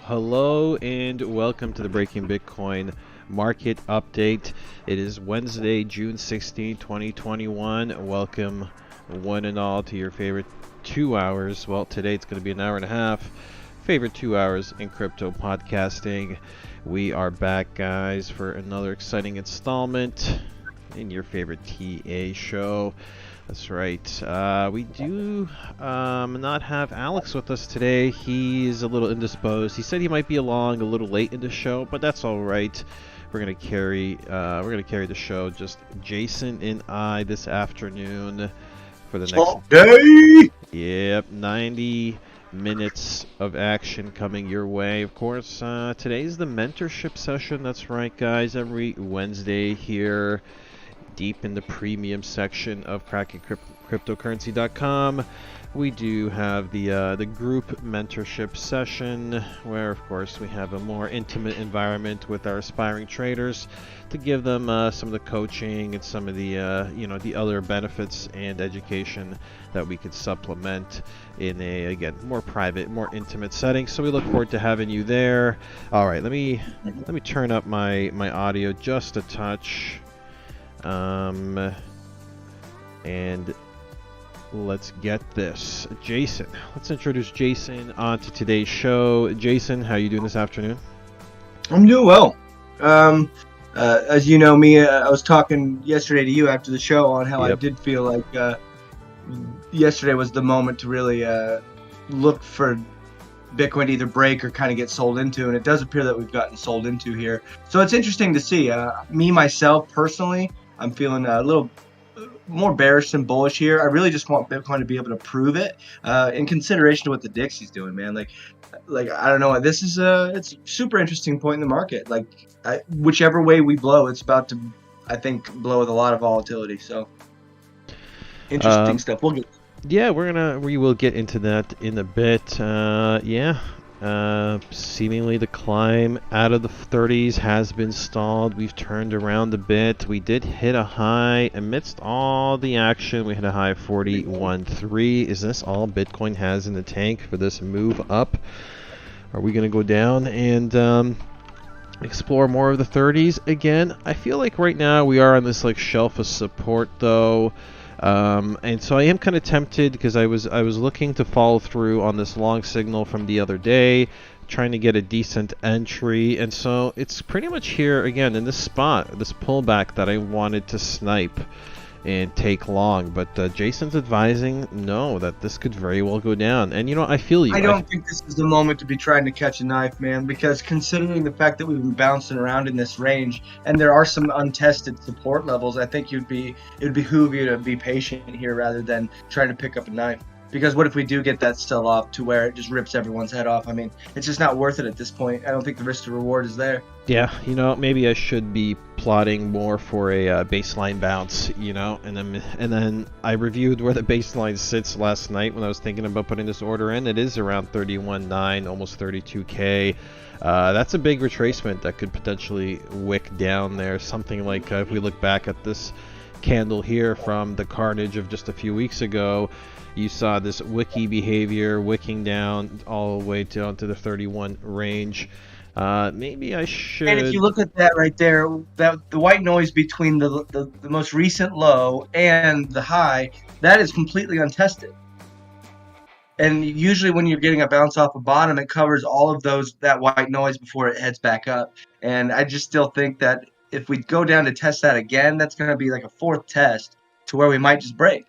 Hello and welcome to the Breaking Bitcoin Market Update. It is Wednesday, June 16, 2021. Welcome one and all to your favorite 2 hours. Well, today it's going to be an hour and a half. Favorite 2 hours in crypto podcasting. We are back, guys, for another exciting installment in your favorite TA show. That's right. We do not have Alex with us today. He's a little indisposed. He said he might be along a little late in the show, but that's all right. We're gonna carry the show. Just Jason and I this afternoon for the next day. Yep, 90 minutes of action coming your way. Of course, today's the mentorship session. That's right, guys. Every Wednesday here, deep in the premium section of cryptocurrency.com, we do have the group mentorship session, where of course we have a more intimate environment with our aspiring traders to give them some of the coaching and some of the the other benefits and education that we could supplement in a, again, more private, more intimate setting. So we look forward to having you there. All right, let me turn up my audio just a touch. And let's get this. Jason. Let's introduce Jason onto today's show. Jason, how you doing this afternoon? I'm doing well. As you know me, I was talking yesterday to you after the show on how I did feel like yesterday was the moment to really look for Bitcoin to either break or kind of get sold into, and it does appear that we've gotten sold into here. So it's interesting to see. Me, myself, personally, I'm feeling a little more bearish than bullish here. I really just want Bitcoin to be able to prove it in consideration to what the Dixie's doing, man. Like I don't know. This is it's a super interesting point in the market. Like whichever way we blow, it's about to, I think, blow with a lot of volatility. So interesting stuff. We'll get. Yeah, we will get into that in a bit. Seemingly the climb out of the 30s has been stalled. We've turned around a bit. We did hit a high amidst all the action. We hit a high of 41.3. Is this all Bitcoin has in the tank for this move up? Are we going to go down and explore more of the 30s again? I feel like right now we are on this like shelf of support though. And so I am kind of tempted because I was looking to follow through on this long signal from the other day, trying to get a decent entry, and so it's pretty much here again in this spot, this pullback that I wanted to snipe and take long, but Jason's advising no, that this could very well go down. And you know, I feel you. I don't think this is the moment to be trying to catch a knife, man, because considering the fact that we've been bouncing around in this range and there are some untested support levels, I think it would behoove you to be patient here rather than trying to pick up a knife. Because what if we do get that sell off to where it just rips everyone's head off? I mean, it's just not worth it at this point. I don't think the risk to reward is there. Yeah, you know, maybe I should be plotting more for a baseline bounce, you know, and then I reviewed where the baseline sits last night when I was thinking about putting this order in. It is around 31.9, almost 32K. That's a big retracement that could potentially wick down there. Something like if we look back at this candle here from the carnage of just a few weeks ago, you saw this wicky behavior wicking down all the way down to the 31 range. Maybe I should. And if you look at that right there, that the white noise between the most recent low and the high, that is completely untested. And usually when you're getting a bounce off a bottom, it covers all of that white noise before it heads back up. And I just still think that if we go down to test that again, that's going to be like a fourth test to where we might just break.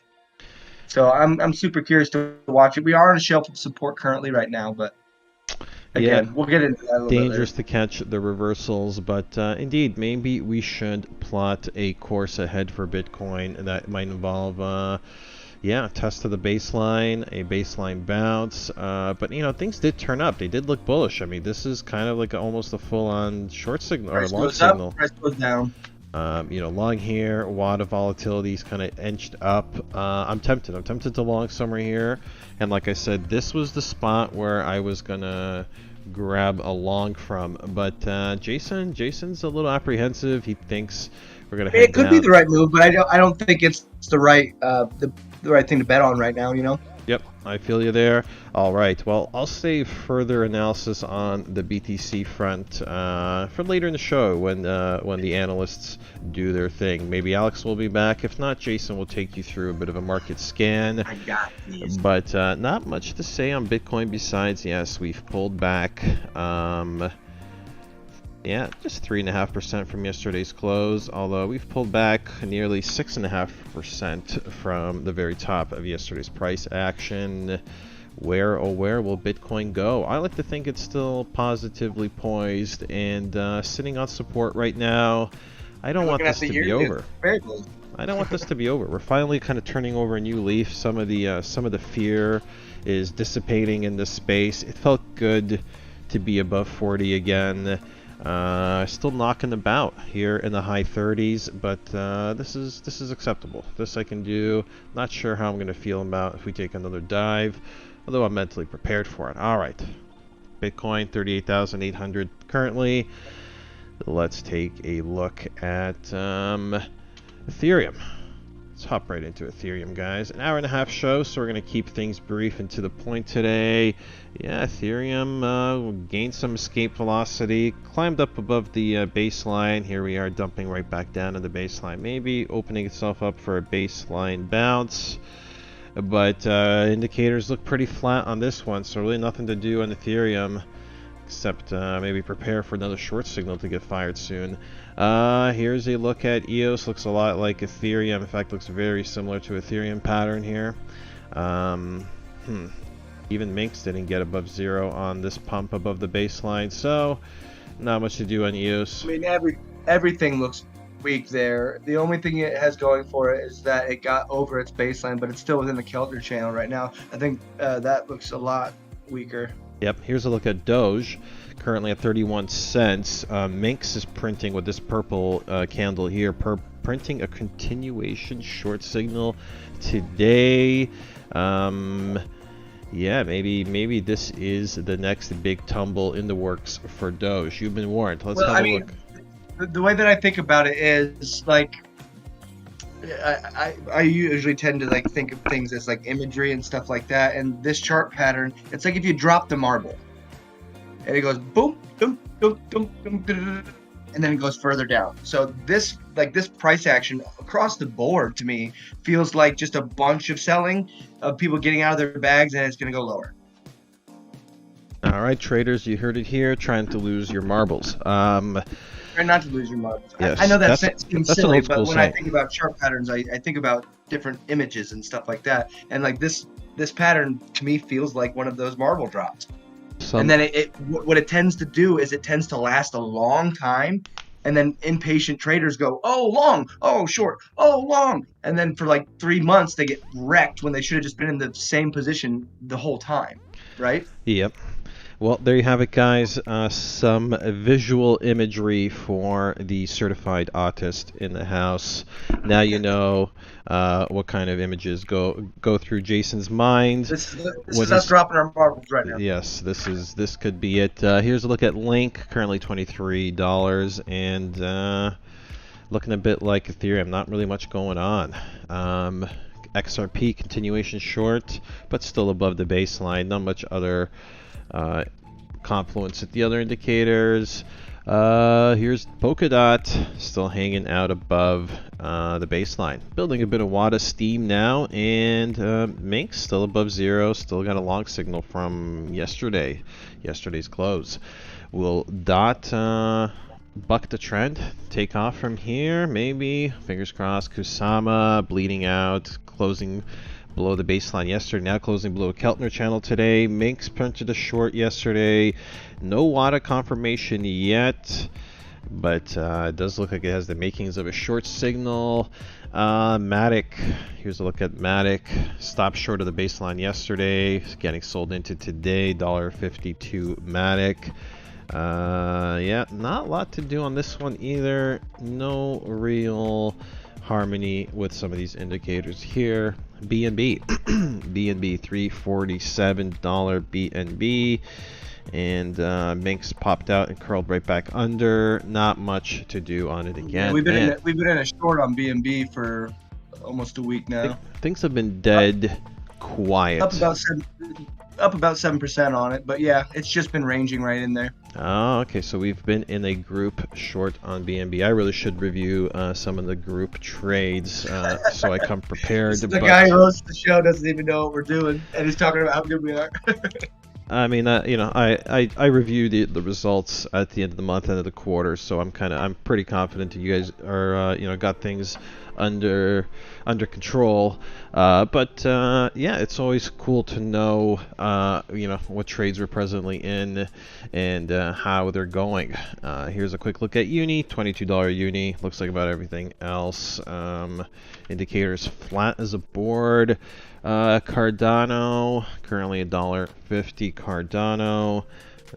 So I'm super curious to watch it. We are on a shelf of support currently right now, but again, we'll get into that a little dangerous bit to catch the reversals, but indeed, maybe we should plot a course ahead for Bitcoin that might involve, test of the baseline, a baseline bounce. But you know, things did turn up. They did look bullish. I mean, this is kind of like almost a full-on short signal or long signal. Up, price goes down. You know, long here, a lot of volatility is kind of inched up. I'm tempted to long somewhere here, and like I said, this was the spot where I was gonna grab a long from, but Jason's a little apprehensive. He thinks we're gonna head It could down. be the right move, but I don't think it's the right the right thing to bet on right now, you know. Yep, I feel you there. All right, well, I'll save further analysis on the BTC front for later in the show when the analysts do their thing. Maybe Alex will be back. If not, Jason will take you through a bit of a market scan. I got these. But not much to say on Bitcoin besides, yes, we've pulled back. Just 3.5% from yesterday's close, although we've pulled back nearly 6.5% from the very top of yesterday's price action. Where, oh where will Bitcoin go? I like to think it's still positively poised and sitting on support right now. I don't want this to be over. I don't want this to be over. We're finally kind of turning over a new leaf. Some of the fear is dissipating in this space. It felt good to be above 40 again. Still knocking about here in the high 30s, but this is acceptable. This I can do. Not sure how I'm going to feel about if we take another dive, although I'm mentally prepared for it. All right, Bitcoin 38,800 currently. Let's take a look at Ethereum. Let's hop right into Ethereum, guys. An hour and a half show, so we're going to keep things brief and to the point today. Yeah, Ethereum gained some escape velocity, climbed up above the baseline. Here we are dumping right back down to the baseline, maybe opening itself up for a baseline bounce. But indicators look pretty flat on this one, so really nothing to do on Ethereum except maybe prepare for another short signal to get fired soon. Here's a look at EOS. Looks a lot like Ethereum. In fact, looks very similar to Ethereum pattern here. Even Minx didn't get above zero on this pump above the baseline, so not much to do on EOS. I mean, everything looks week there. The only thing it has going for it is that it got over its baseline, but it's still within the Keltner channel right now. I think that looks a lot weaker. Yep, here's a look at Doge, currently at 31 cents. Minx is printing with this purple candle here, printing a continuation short signal today. Yeah, maybe this is the next big tumble in the works for Doge. You've been warned. Let's have a look. The way that I think about it is like I usually tend to like think of things as like imagery and stuff like that. And this chart pattern, it's like if you drop the marble, and it goes boom, boom, boom, boom, boom, boom, and then it goes further down. So this price action across the board to me feels like just a bunch of selling of people getting out of their bags, and it's going to go lower. All right, traders, you heard it here. Trying to lose your marbles. Try not to lose your marbles. Yes, I know that seems silly, but when I think about chart patterns, I think about different images and stuff like that. And like this pattern to me feels like one of those marble drops. And then what it tends to do is it tends to last a long time. And then impatient traders go, oh, long, oh, short, oh, long. And then for like 3 months, they get wrecked when they should have just been in the same position the whole time, right? Yep. Well, there you have it, guys. Some visual imagery for the certified autist in the house. Now you know what kind of images go through Jason's mind. This is us dropping our marbles right now. Yes, this could be it. Here's a look at Link, currently $23, and looking a bit like Ethereum. Not really much going on. XRP continuation short, but still above the baseline. Not much other confluence at the other indicators. Here's Polkadot, still hanging out above the baseline. Building a bit of WADA steam now, and Minx still above zero. Still got a long signal from yesterday's close. Will DOT buck the trend, take off from here? Maybe. Fingers crossed. Kusama bleeding out, closing below the baseline yesterday, now closing below a Keltner channel today. Minx printed a short yesterday. No WADA confirmation yet, but it does look like it has the makings of a short signal. Matic, here's a look at Matic. Stopped short of the baseline yesterday, getting sold into today. $1.52 Matic. Yeah, not a lot to do on this one either. No real harmony with some of these indicators here. BNB, BNB $347 BNB, and Minx popped out and curled right back under. Not much to do on it again. Yeah, we've been in a short on BNB for almost a week now. Things have been dead quiet. Up about 7% on it, but yeah, it's just been ranging right in there. Oh, okay, so we've been in a group short on BNB. I really should review some of the group trades so I come prepared. The guy who hosts the show doesn't even know what we're doing, and he's talking about how good we are. I mean, you know, I review the results at the end of the month, end of the quarter, so I'm pretty confident that you guys are you know, got things under control. But yeah, it's always cool to know you know, what trades we're presently in and how they're going. Here's a quick look at Uni, $22 Uni. Looks like about everything else. Indicators flat as a board. Cardano, currently $1.50 Cardano.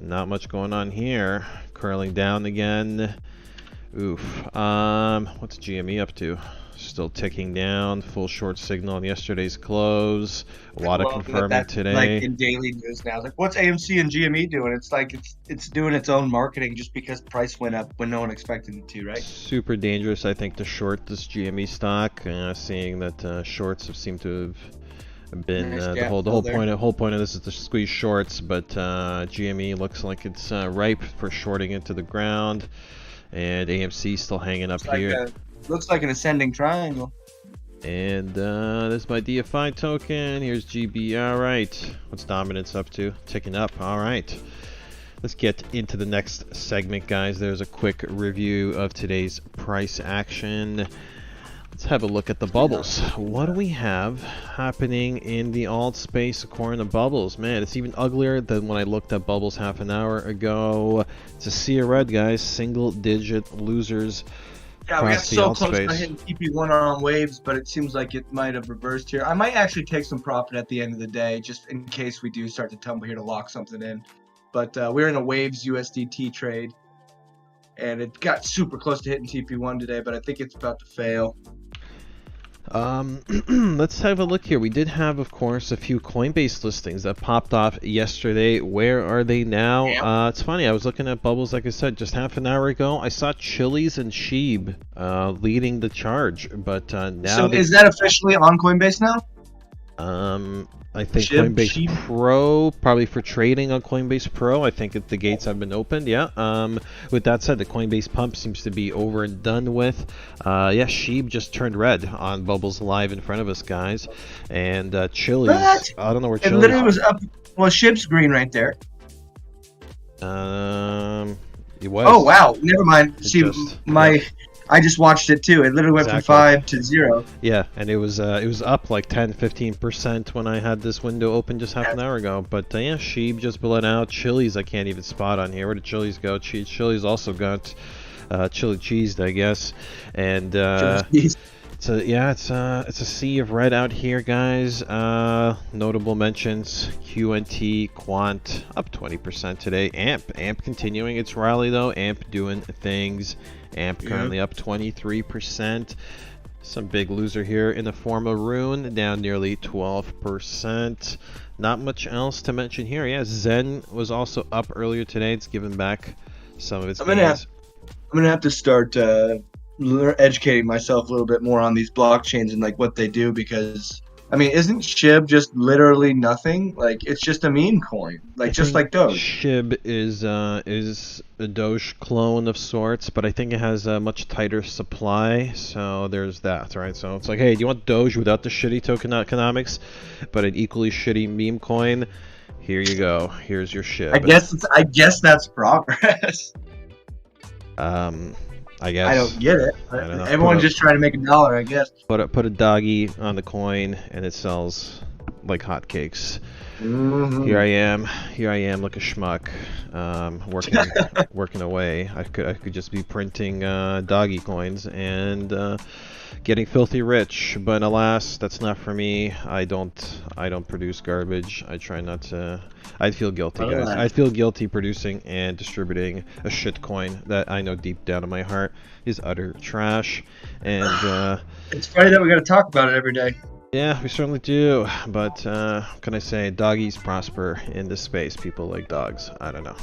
Not much going on here. Curling down again. Oof. What's GME up to? Still ticking down. Full short signal on yesterday's close. A lot of confirming today. Like in daily news now. Like, what's AMC and GME doing? It's like it's doing its own marketing just because price went up when no one expected it to, right? Super dangerous, I think, to short this GME stock. Seeing that shorts have seemed to have been the whole point of this is to squeeze shorts, but GME looks like it's ripe for shorting into the ground, and AMC still hanging up here. Looks like an ascending triangle. And this is my DFI token. Here's GB. All right, what's dominance up to? Ticking up. All right, let's get into the next segment, guys. There's a quick review of today's price action. Let's have a look at the bubbles. What do we have happening in the alt space according to bubbles? Man, it's even uglier than when I looked at bubbles half an hour ago. It's a sea of red, guys. Single digit losers Yeah, we got across the so alt close to space. hitting TP1 on waves, but it seems like it might have reversed here. I might actually take some profit at the end of the day, just in case we do start to tumble here to lock something in. But we're in a waves USDT trade, and it got super close to hitting TP1 today, but I think it's about to fail. Let's have a look here. We did have, of course, a few Coinbase listings that popped off yesterday. Where are they now? It's funny. I was looking at bubbles, like I said, just half an hour ago. I saw Chili's and Sheeb leading the charge, but now. So is that officially on Coinbase now? I think Sheeb? Coinbase Pro, probably for trading on Coinbase Pro. I think the gates have been opened. Yeah. With that said, the Coinbase pump seems to be over and done with. Yeah, Sheeb just turned red on Bubbles Live in front of us, guys. And Chili's. What? I don't know where It Chili's. literally was up. Well, Sheeb's green right there. It was. Oh wow! Never mind. It See, just- I just watched it too. It literally went from Exactly. 5 to 0. Yeah, and it was up like 10-15% when I had this window open just half an hour ago. But yeah, Sheeb just bled out. Chili's I can't even spot on here. Where did Chili's go? Chili's also got chili cheese, I guess. And it's a sea of red out here, guys. Notable mentions: QNT, Quant up 20% today. AMP continuing its rally though. AMP doing things. AMP currently up 23%. Some big loser here in the form of Rune, down nearly 12%. Not much else to mention here. Yeah, Zen was also up earlier today. It's given back some of its gains. I'm gonna have to start educating myself a little bit more on these blockchains and like what they do, because I mean, isn't SHIB just literally nothing? Like, it's just a meme coin, like just like Doge. SHIB is a Doge clone of sorts, but I think it has a much tighter supply. So there's that, right? So it's like, hey, do you want Doge without the shitty token economics, but an equally shitty meme coin? Here you go. Here's your SHIB. I guess that's progress. I guess. I don't get it. I don't know. Everyone's just trying to make $1, I guess. Put a doggy on the coin, and it sells like hotcakes. Mm-hmm. Here I am, like a schmuck, working away. I could just be printing doggy coins and getting filthy rich, but alas, that's not for me. I don't produce garbage. I try not to. I'd feel guilty, guys. I'd feel guilty producing and distributing a shit coin that I know deep down in my heart is utter trash. And it's funny that we got to talk about it every day. Yeah, we certainly do. But what can I say? Doggies prosper in this space. People like dogs. I don't know.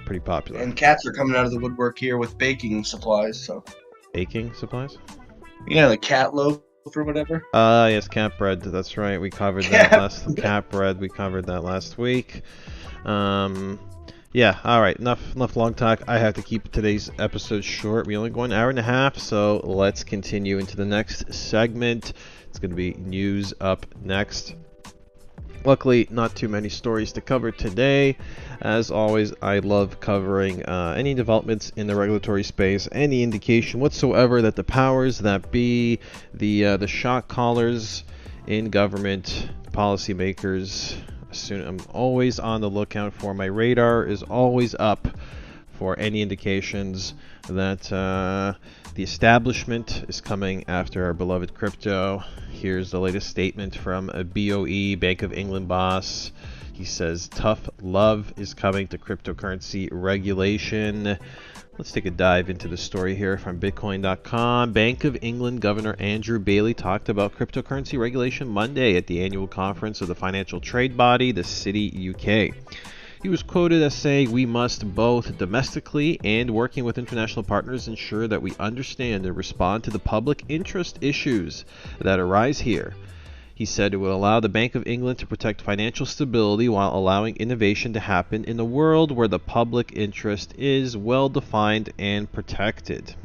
Pretty popular. And cats are coming out of the woodwork here with baking supplies. So. Baking supplies? Yeah, the cat loaf or whatever. Yes, cat bread. That's right. We covered that last cat bread. We covered that last week. Yeah. All right. Enough long talk. I have to keep today's episode short. We only go an hour and a half, so let's continue into the next segment. It's going to be news up next. Luckily, not too many stories to cover today. As always, I love covering any developments in the regulatory space, any indication whatsoever that the powers that be, the shot callers in government, policymakers, I'm always on the lookout for. My radar is always up for any indications that the establishment is coming after our beloved crypto. Here's the latest statement from a BOE, Bank of England boss. He says tough love is coming to cryptocurrency regulation. Let's take a dive into the story here from Bitcoin.com. Bank of England Governor Andrew Bailey talked about cryptocurrency regulation Monday at the annual conference of the financial trade body, the Citi UK. He was quoted as saying, "We must both domestically and working with international partners ensure that we understand and respond to the public interest issues that arise here." He said it will allow the Bank of England to protect financial stability while allowing innovation to happen in a world where the public interest is well defined and protected.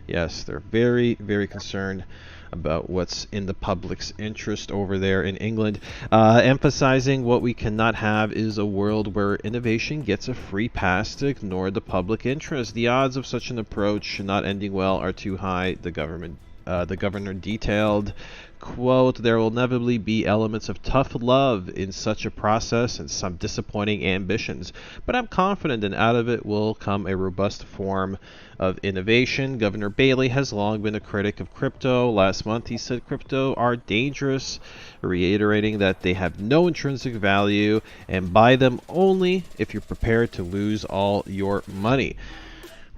Yes, they're very, very concerned about what's in the public's interest over there in England, emphasizing what we cannot have is a world where innovation gets a free pass to ignore the public interest. The odds of such an approach not ending well are too high, the governor detailed. quote, "There will inevitably be elements of tough love in such a process and some disappointing ambitions, but I'm confident that out of it will come a robust form of innovation." Governor Bailey has long been a critic of crypto. Last month he said crypto are dangerous, reiterating that they have no intrinsic value and buy them only if you're prepared to lose all your money.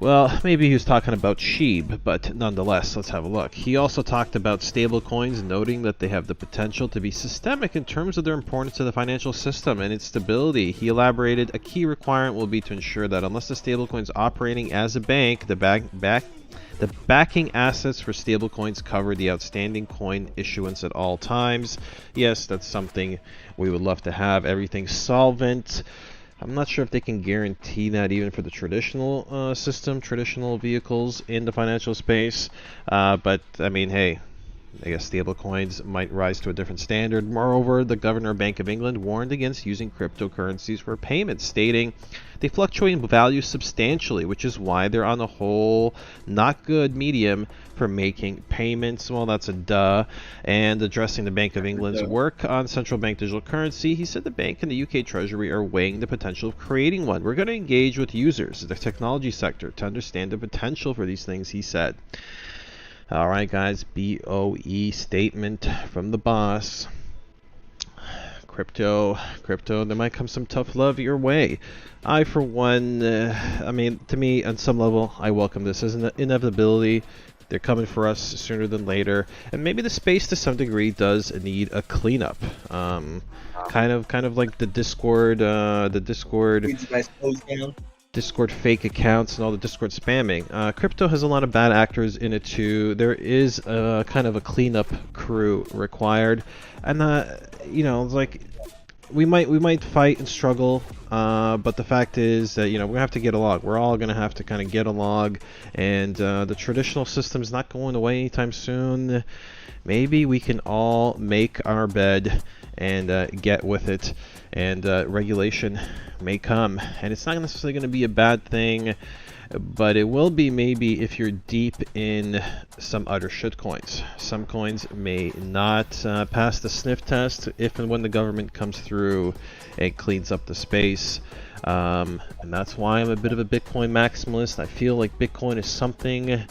Well, maybe he was talking about SHIB, but nonetheless, let's have a look. He also talked about stablecoins, noting that they have the potential to be systemic in terms of their importance to the financial system and its stability. He elaborated, a key requirement will be to ensure that unless the stablecoin is operating as a bank, the backing assets for stablecoins cover the outstanding coin issuance at all times. Yes, that's something we would love to have. Everything solvent. I'm not sure if they can guarantee that even for the traditional system, traditional vehicles in the financial space. But, I mean, hey, I guess stablecoins might rise to a different standard. Moreover, the Governor of Bank of England warned against using cryptocurrencies for payments, stating they fluctuate in value substantially, which is why they're on the whole not good medium for making payments. Well, that's a duh. And addressing the Bank of England's work on central bank digital currency, he said the bank and the UK Treasury are weighing the potential of creating one. We're going to engage with users, the technology sector, to understand the potential for these things, he said. All right, guys, BOE statement from the boss. Crypto, there might come some tough love your way. I, for one, I mean, to me, on some level, I welcome this as an inevitability. They're coming for us sooner than later, and maybe the space, to some degree, does need a cleanup. Kind of like the Discord, Discord fake accounts and all the Discord spamming. Crypto has a lot of bad actors in it too. There is a kind of a cleanup crew required, and you know, it's like we might fight and struggle, but the fact is that, you know, we have to get along. We're all gonna have to kind of get along, and the traditional system's not going away anytime soon. Maybe we can all make our bed and get with it, and regulation may come, and it's not necessarily going to be a bad thing, but it will be maybe if you're deep in some other shit coins. Some coins may not pass the sniff test if and when the government comes through and cleans up the space. And that's why I'm a bit of a Bitcoin maximalist. I feel like Bitcoin is something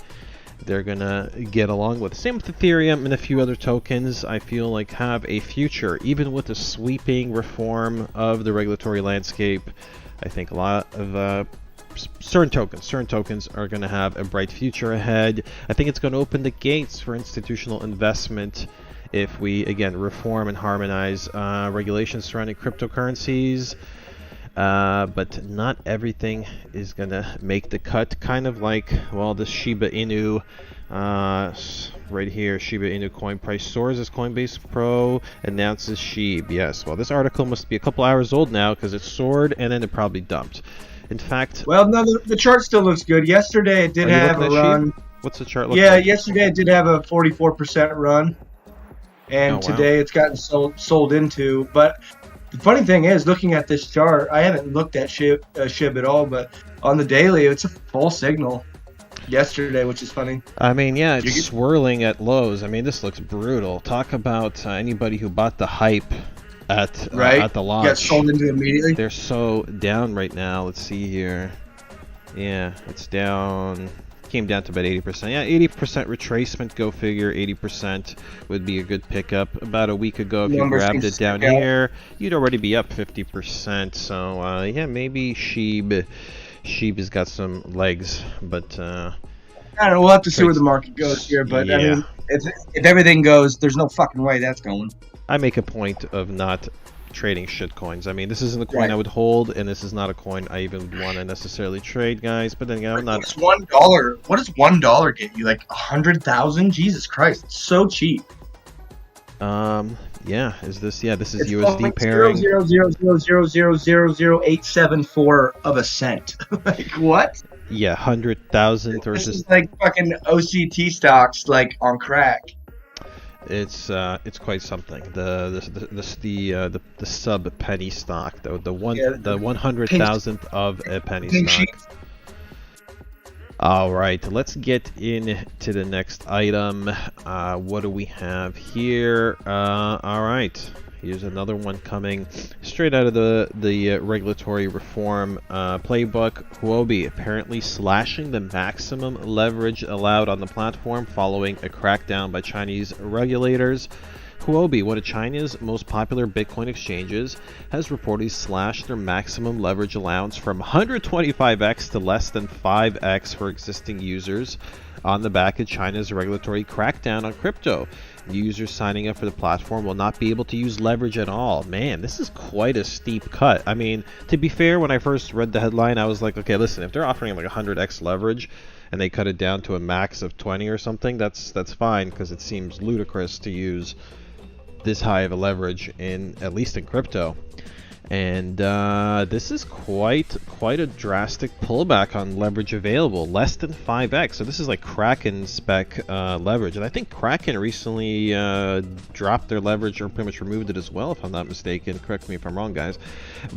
they're gonna get along with. Same with Ethereum and a few other tokens. I feel like have a future, even with the sweeping reform of the regulatory landscape. I think a lot of certain tokens are going to have a bright future ahead. I think it's going to open the gates for institutional investment if we, again, reform and harmonize regulations surrounding cryptocurrencies. But not everything is going to make the cut. Kind of like, well, this Shiba Inu, right here, Shiba Inu coin price soars as Coinbase Pro announces SHIB. Yes, well, this article must be a couple hours old now because it soared and then it probably dumped. In fact... Well, no, the chart still looks good. Yesterday it did have a run. SHIB? What's the chart look like? Yeah, yesterday it did have a 44% run. And today it's gotten sold into. But the funny thing is, looking at this chart, I haven't looked at SHIB at all, but on the daily, it's a full signal yesterday, which is funny. I mean, yeah, it's swirling at lows. I mean, this looks brutal. Talk about anybody who bought the hype at the launch. Got sold into immediately. They're so down right now. Let's see here. Yeah, it's down. Came down to about 80%. Yeah, 80% retracement, go figure. 80% would be a good pickup. About a week ago, if you grabbed it down here, you'd already be up 50%. So, yeah, maybe SHIB has got some legs, but... I don't know, we'll have to see where the market goes here, but yeah. I mean, if everything goes, there's no fucking way that's going. I make a point of not trading shit coins. I mean, this isn't a coin I would hold, and this is not a coin I even want to necessarily trade, guys. But then again, I'm not. What's $1? What does $1 get you? Like 100,000? Jesus Christ, it's so cheap. Yeah. Is this? Yeah, this is USD pairing. 0.000000874 of a cent. Like what? Yeah, 100,000 or this just is like fucking OCT stocks, like on crack. It's quite something. The sub penny stock, the 100,000th of a penny stock. All right, let's get into the next item. What do we have here? All right, here's another one coming straight out of the regulatory reform playbook. Huobi apparently slashing the maximum leverage allowed on the platform following a crackdown by Chinese regulators. Huobi, one of China's most popular Bitcoin exchanges, has reportedly slashed their maximum leverage allowance from 125x to less than 5x for existing users on the back of China's regulatory crackdown on crypto. Users signing up for the platform will not be able to use leverage at all. Man, this is quite a steep cut. I mean, to be fair, when I first read the headline, I was like, okay, listen, if they're offering like 100x leverage and they cut it down to a max of 20 or something, that's fine, because it seems ludicrous to use this high of a leverage at least in crypto. And this is quite a drastic pullback on leverage available, less than 5x. So this is like Kraken spec leverage, and I think Kraken recently dropped their leverage or pretty much removed it as well, if I'm not mistaken. Correct me if I'm wrong, guys.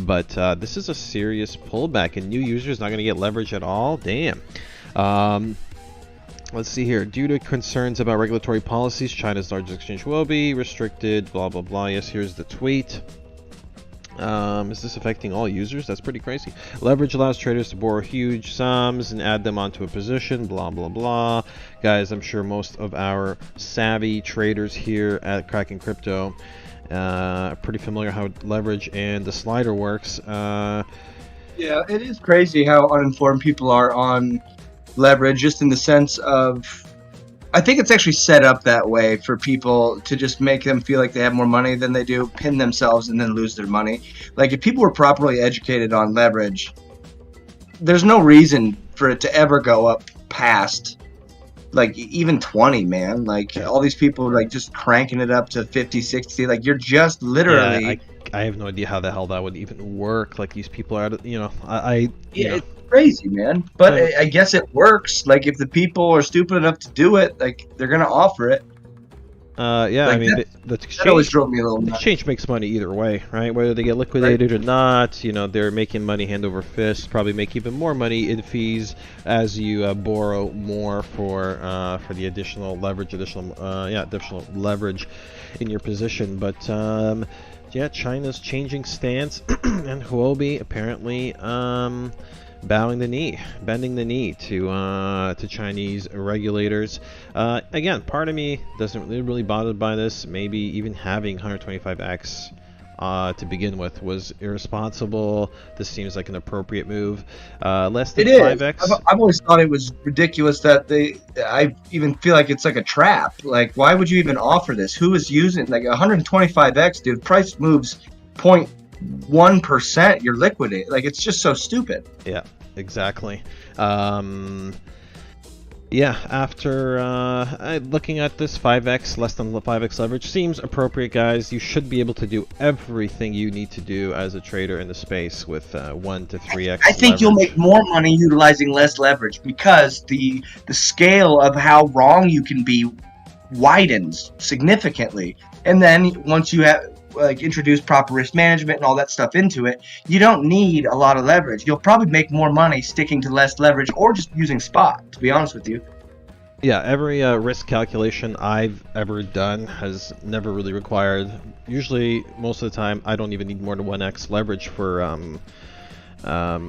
But this is a serious pullback, and new users not going to get leverage at all. Damn. Let's see here. Due to concerns about regulatory policies, China's largest exchange will be restricted, blah, blah, blah. Yes, here's the tweet. Is this affecting all users? That's pretty crazy. Leverage allows traders to borrow huge sums and add them onto a position, blah, blah, blah. Guys, I'm sure most of our savvy traders here at Kraken Crypto are pretty familiar how leverage and the slider works. Yeah, it is crazy how uninformed people are on leverage, just in the sense of, I think it's actually set up that way for people to just make them feel like they have more money than they do, pin themselves, and then lose their money. Like, if people were properly educated on leverage, there's no reason for it to ever go up past, like, even 20, man. Like, all these people are, like, just cranking it up to 50, 60. Like, you're just literally... Yeah, I have no idea how the hell that would even work. Like, these people are, you know, It's crazy, man. But I guess it works. Like, if the people are stupid enough to do it, like, they're gonna offer it. Yeah, like, I mean, that always drove me a little nuts. The exchange makes money either way, right? Whether they get liquidated or not, you know, they're making money hand over fist. Probably make even more money in fees as you borrow more for the additional leverage, additional leverage in your position. But yeah, China's changing stance, and Huobi apparently bending the knee to Chinese regulators. Again, part of me doesn't really bothered by this. Maybe even having 125x to begin with was irresponsible. This seems like an appropriate move. Less than 5x. I've always thought it was ridiculous that I even feel like it's like a trap. Like, why would you even offer this? Who is using, like, 125x, dude? Price moves 0.1%, you're liquidated. Like, it's just so stupid. Yeah, exactly. Yeah, after looking at this, 5x, less than 5x leverage seems appropriate, guys. You should be able to do everything you need to do as a trader in the space with 1 to 3x I think you'll make more money utilizing less leverage, because the scale of how wrong you can be widens significantly. And then once you have, like, introduce proper risk management and all that stuff into it, you don't need a lot of leverage. You'll probably make more money sticking to less leverage or just using spot, to be honest with you. Yeah, every risk calculation I've ever done has never really required, usually most of the time, I don't even need more than 1x leverage for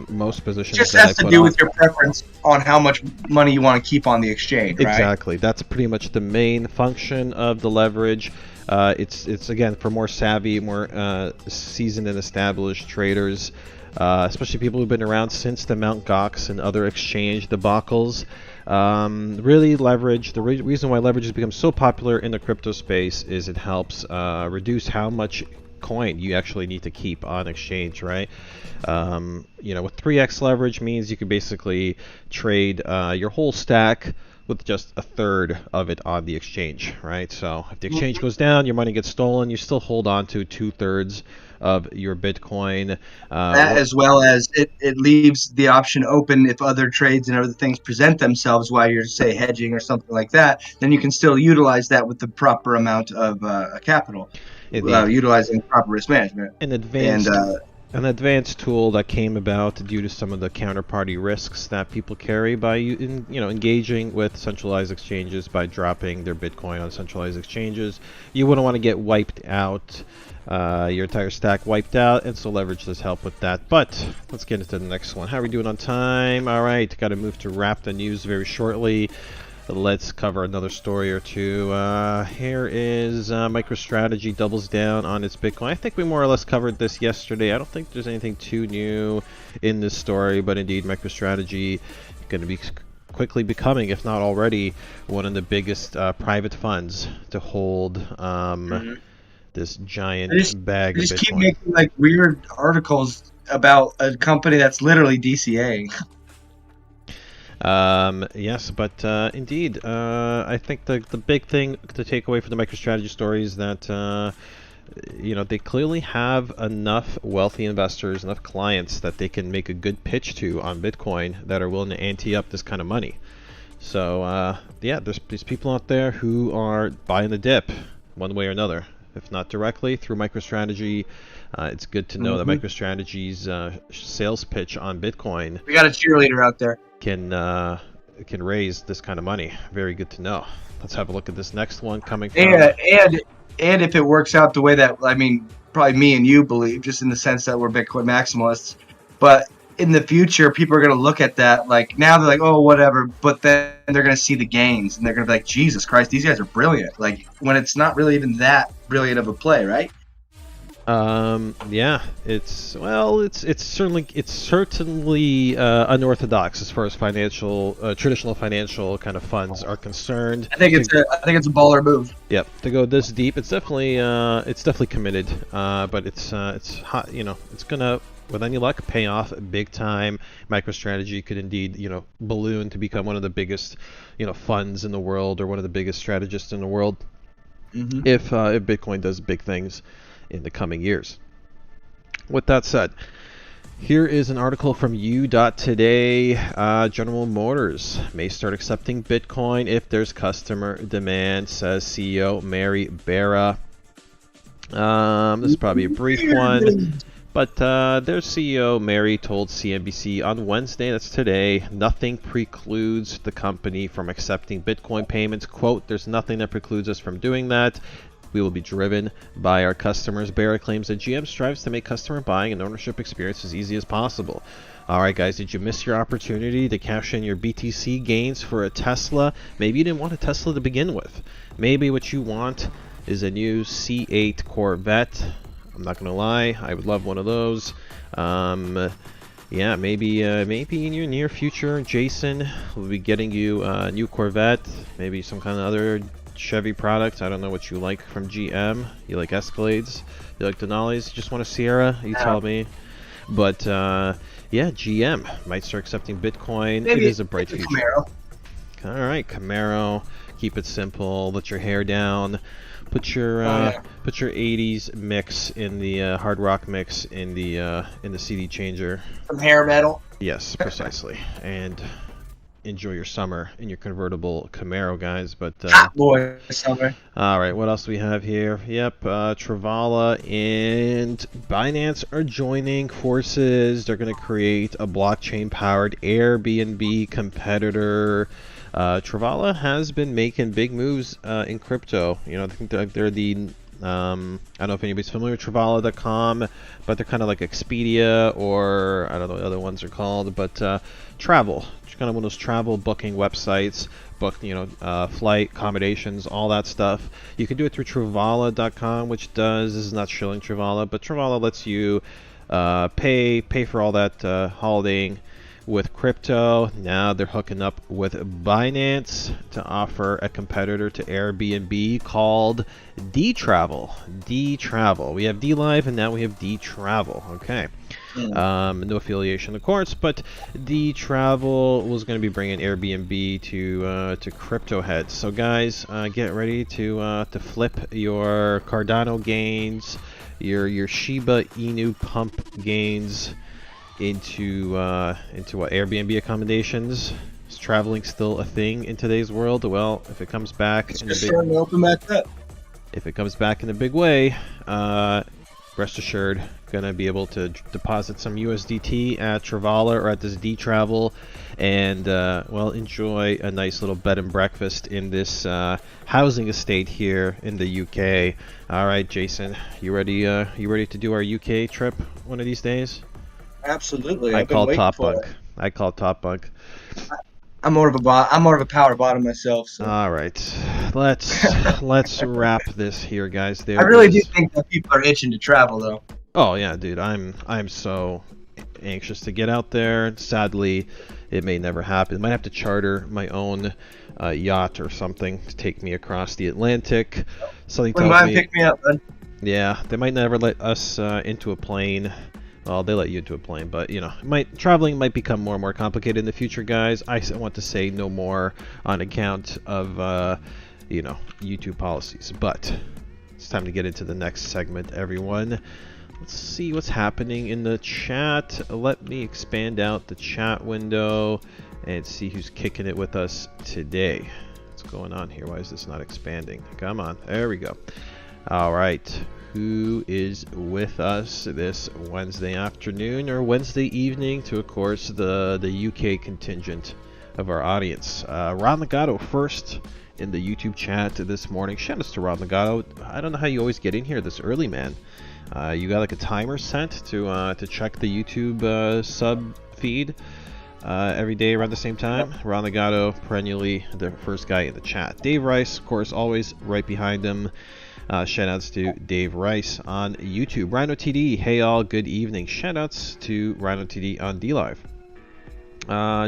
most positions. It just has to do with your preference on how much money you want to keep on the exchange, right? Exactly. That's pretty much the main function of the leverage. It's again for more savvy, more seasoned and established traders, especially people who've been around since the Mt. Gox and other exchange debacles. Really, leverage. The reason why leverage has become so popular in the crypto space is it helps reduce how much coin you actually need to keep on exchange, right? You know, with 3x leverage means you can basically trade your whole stack with just a third of it on the exchange, right? So if the exchange goes down, your money gets stolen, you still hold on to 2/3 of your Bitcoin. That, as well as it leaves the option open if other trades and other things present themselves while you're, say, hedging or something like that, then you can still utilize that with the proper amount of capital, utilizing proper risk management. An advanced an advanced tool that came about due to some of the counterparty risks that people carry by engaging with centralized exchanges by dropping their Bitcoin on centralized exchanges. You wouldn't want to get wiped out, your entire stack wiped out, and so leverage does help with that. But let's get into the next one. How are we doing on time? All right, got to move to wrap the news very shortly. Let's cover another story or two. Here is MicroStrategy doubles down on its Bitcoin. I think we more or less covered this yesterday. I don't think there's anything too new in this story, but indeed MicroStrategy is going to be quickly becoming, if not already, one of the biggest private funds to hold this giant bag of Bitcoin. They just keep making like weird articles about a company that's literally DCA. Yes, but indeed, I think the big thing to take away from the MicroStrategy story is that they clearly have enough wealthy investors, enough clients that they can make a good pitch to on Bitcoin that are willing to ante up this kind of money. So yeah, there's these people out there who are buying the dip one way or another, if not directly through MicroStrategy. It's good to know that MicroStrategy's sales pitch on Bitcoin. We got a cheerleader out there. Can raise this kind of money. Very good to know. Let's have a look at this next one coming from. And if it works out the way that, I mean, probably me and you believe, just in the sense that we're Bitcoin maximalists, but in the future, people are going to look at that like, now they're like, oh, whatever, but then they're going to see the gains and they're going to be like, Jesus Christ, these guys are brilliant. Like, when it's not really even that brilliant of a play, right? Yeah, it's certainly unorthodox as far as traditional financial kind of funds are concerned. I think it's a baller move. Yep, to go this deep, it's definitely committed. But it's hot, it's gonna, with any luck, pay off big time. MicroStrategy could indeed, balloon to become one of the biggest, funds in the world, or one of the biggest strategists in the world, if Bitcoin does big things in the coming years. With that said, here is an article from U.Today. General Motors may start accepting Bitcoin if there's customer demand, says CEO Mary Barra. This is probably a brief one, but their CEO Mary told CNBC on Wednesday, that's today, nothing precludes the company from accepting Bitcoin payments. Quote, there's nothing that precludes us from doing that. We will be driven by our customers. Barra claims that GM strives to make customer buying and ownership experience as easy as possible. All right, guys, did you miss your opportunity to cash in your BTC gains for a Tesla? Maybe you didn't want a Tesla to begin with. Maybe what you want is a new C8 Corvette. I'm not going to lie, I would love one of those. Yeah, maybe in your near future, Jason will be getting you a new Corvette, maybe some kind of other Chevy product. I don't know what you like from GM. You like Escalades? You like Denali's? You just want a Sierra? You tell me. But yeah, GM might start accepting Bitcoin. Maybe it is a bright future. Camaro. All right, Camaro. Keep it simple. Let your hair down. Put your 80s mix in the hard rock mix in the CD changer. Some hair metal. Yes, precisely. And enjoy your summer in your convertible Camaro, guys. But boy, summer. All right, what else do we have here? Yep, Travala and Binance are joining forces. They're going to create a blockchain-powered Airbnb competitor. Travala has been making big moves in crypto. I think they're the I don't know if anybody's familiar with Travala.com, but they're kind of like Expedia, or I don't know what other ones are called, but travel. Kind of one of those travel booking websites, book flight, accommodations, all that stuff. You can do it through Travala.com, which this is not shilling Travala, but Travala lets you pay for all that holidaying with crypto. Now they're hooking up with Binance to offer a competitor to Airbnb called D-Travel. D-Travel. We have D-Live and now we have D-Travel. Okay. No affiliation, of course, but D-Travel was going to be bringing Airbnb to crypto heads. So guys, get ready to flip your Cardano gains, your Shiba Inu pump gains into what, Airbnb accommodations. Is traveling still a thing in today's world? Well, if it comes back in a big way, rest assured, gonna be able to deposit some USDT at Travala or at this D Travel, and well, enjoy a nice little bed and breakfast in this housing estate here in the UK. All right, Jason, you ready? You ready to do our UK trip one of these days? Absolutely. I I've been call waiting top for bunk. it. I call top bunk. I'm more of a power bottom myself. So. All right, let's wrap this here, guys. I really do think that people are itching to travel, though. Oh yeah, dude, I'm so anxious to get out there. Sadly, it may never happen. Might have to charter my own yacht or something to take me across the Atlantic. Something Wouldn't tells mind me. pick me up, bud. Yeah, they might never let us into a plane. Well, they let you into a plane, but you know, traveling might become more and more complicated in the future, guys. I want to say no more on account of you know, YouTube policies. But it's time to get into the next segment, everyone. Let's see what's happening in the chat. Let me expand out the chat window and see who's kicking it with us today. What's going on here? Why is this not expanding? Come on, there we go. All right. Who is with us this Wednesday afternoon or Wednesday evening to, of course, the UK contingent of our audience. Ron Legato first in the YouTube chat this morning. Shout outs to Ron Legato. I don't know how you always get in here this early, man. You got like a timer set to check the YouTube sub feed every day around the same time. Ron Legato, perennially the first guy in the chat. Dave Rice, of course, always right behind him. Shoutouts to Dave Rice on YouTube. Rhino TD, hey all, good evening. Shoutouts to Rhino TD on DLive.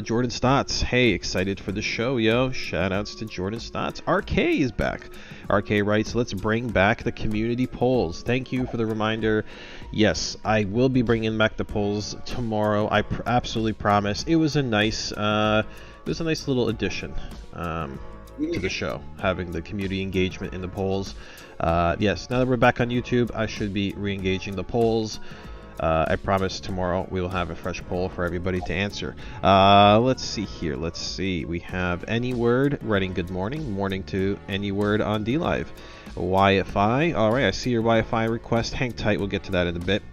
Jordan Stotts, hey, excited for the show, yo. Shoutouts to Jordan Stotts. RK is back. RK writes, let's bring back the community polls. Thank you for the reminder. Yes, I will be bringing back the polls tomorrow. I absolutely promise. It was a nice little addition to the show, having the community engagement in the polls. Yes, now that we're back on YouTube, I should be re-engaging the polls. I promise tomorrow we will have a fresh poll for everybody to answer. Let's see here. Let's see. We have Any Word writing good morning. Morning to Any Word on DLive. YFI. All right, I see your YFI request. Hang tight. We'll get to that in a bit.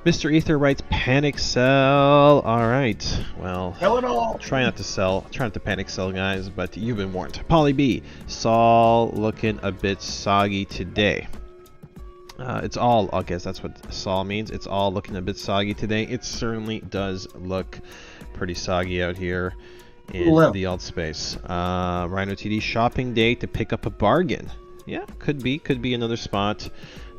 Mr. Ether writes panic sell. All right. Well, Sell it all. Try not to sell. Try not to panic sell, guys. But you've been warned. Polly B. Saul looking a bit soggy today. It's all, I guess that's what Saul means. It's all looking a bit soggy today. It certainly does look pretty soggy out here in the alt space. Rhino TD shopping day to pick up a bargain. Yeah, could be another spot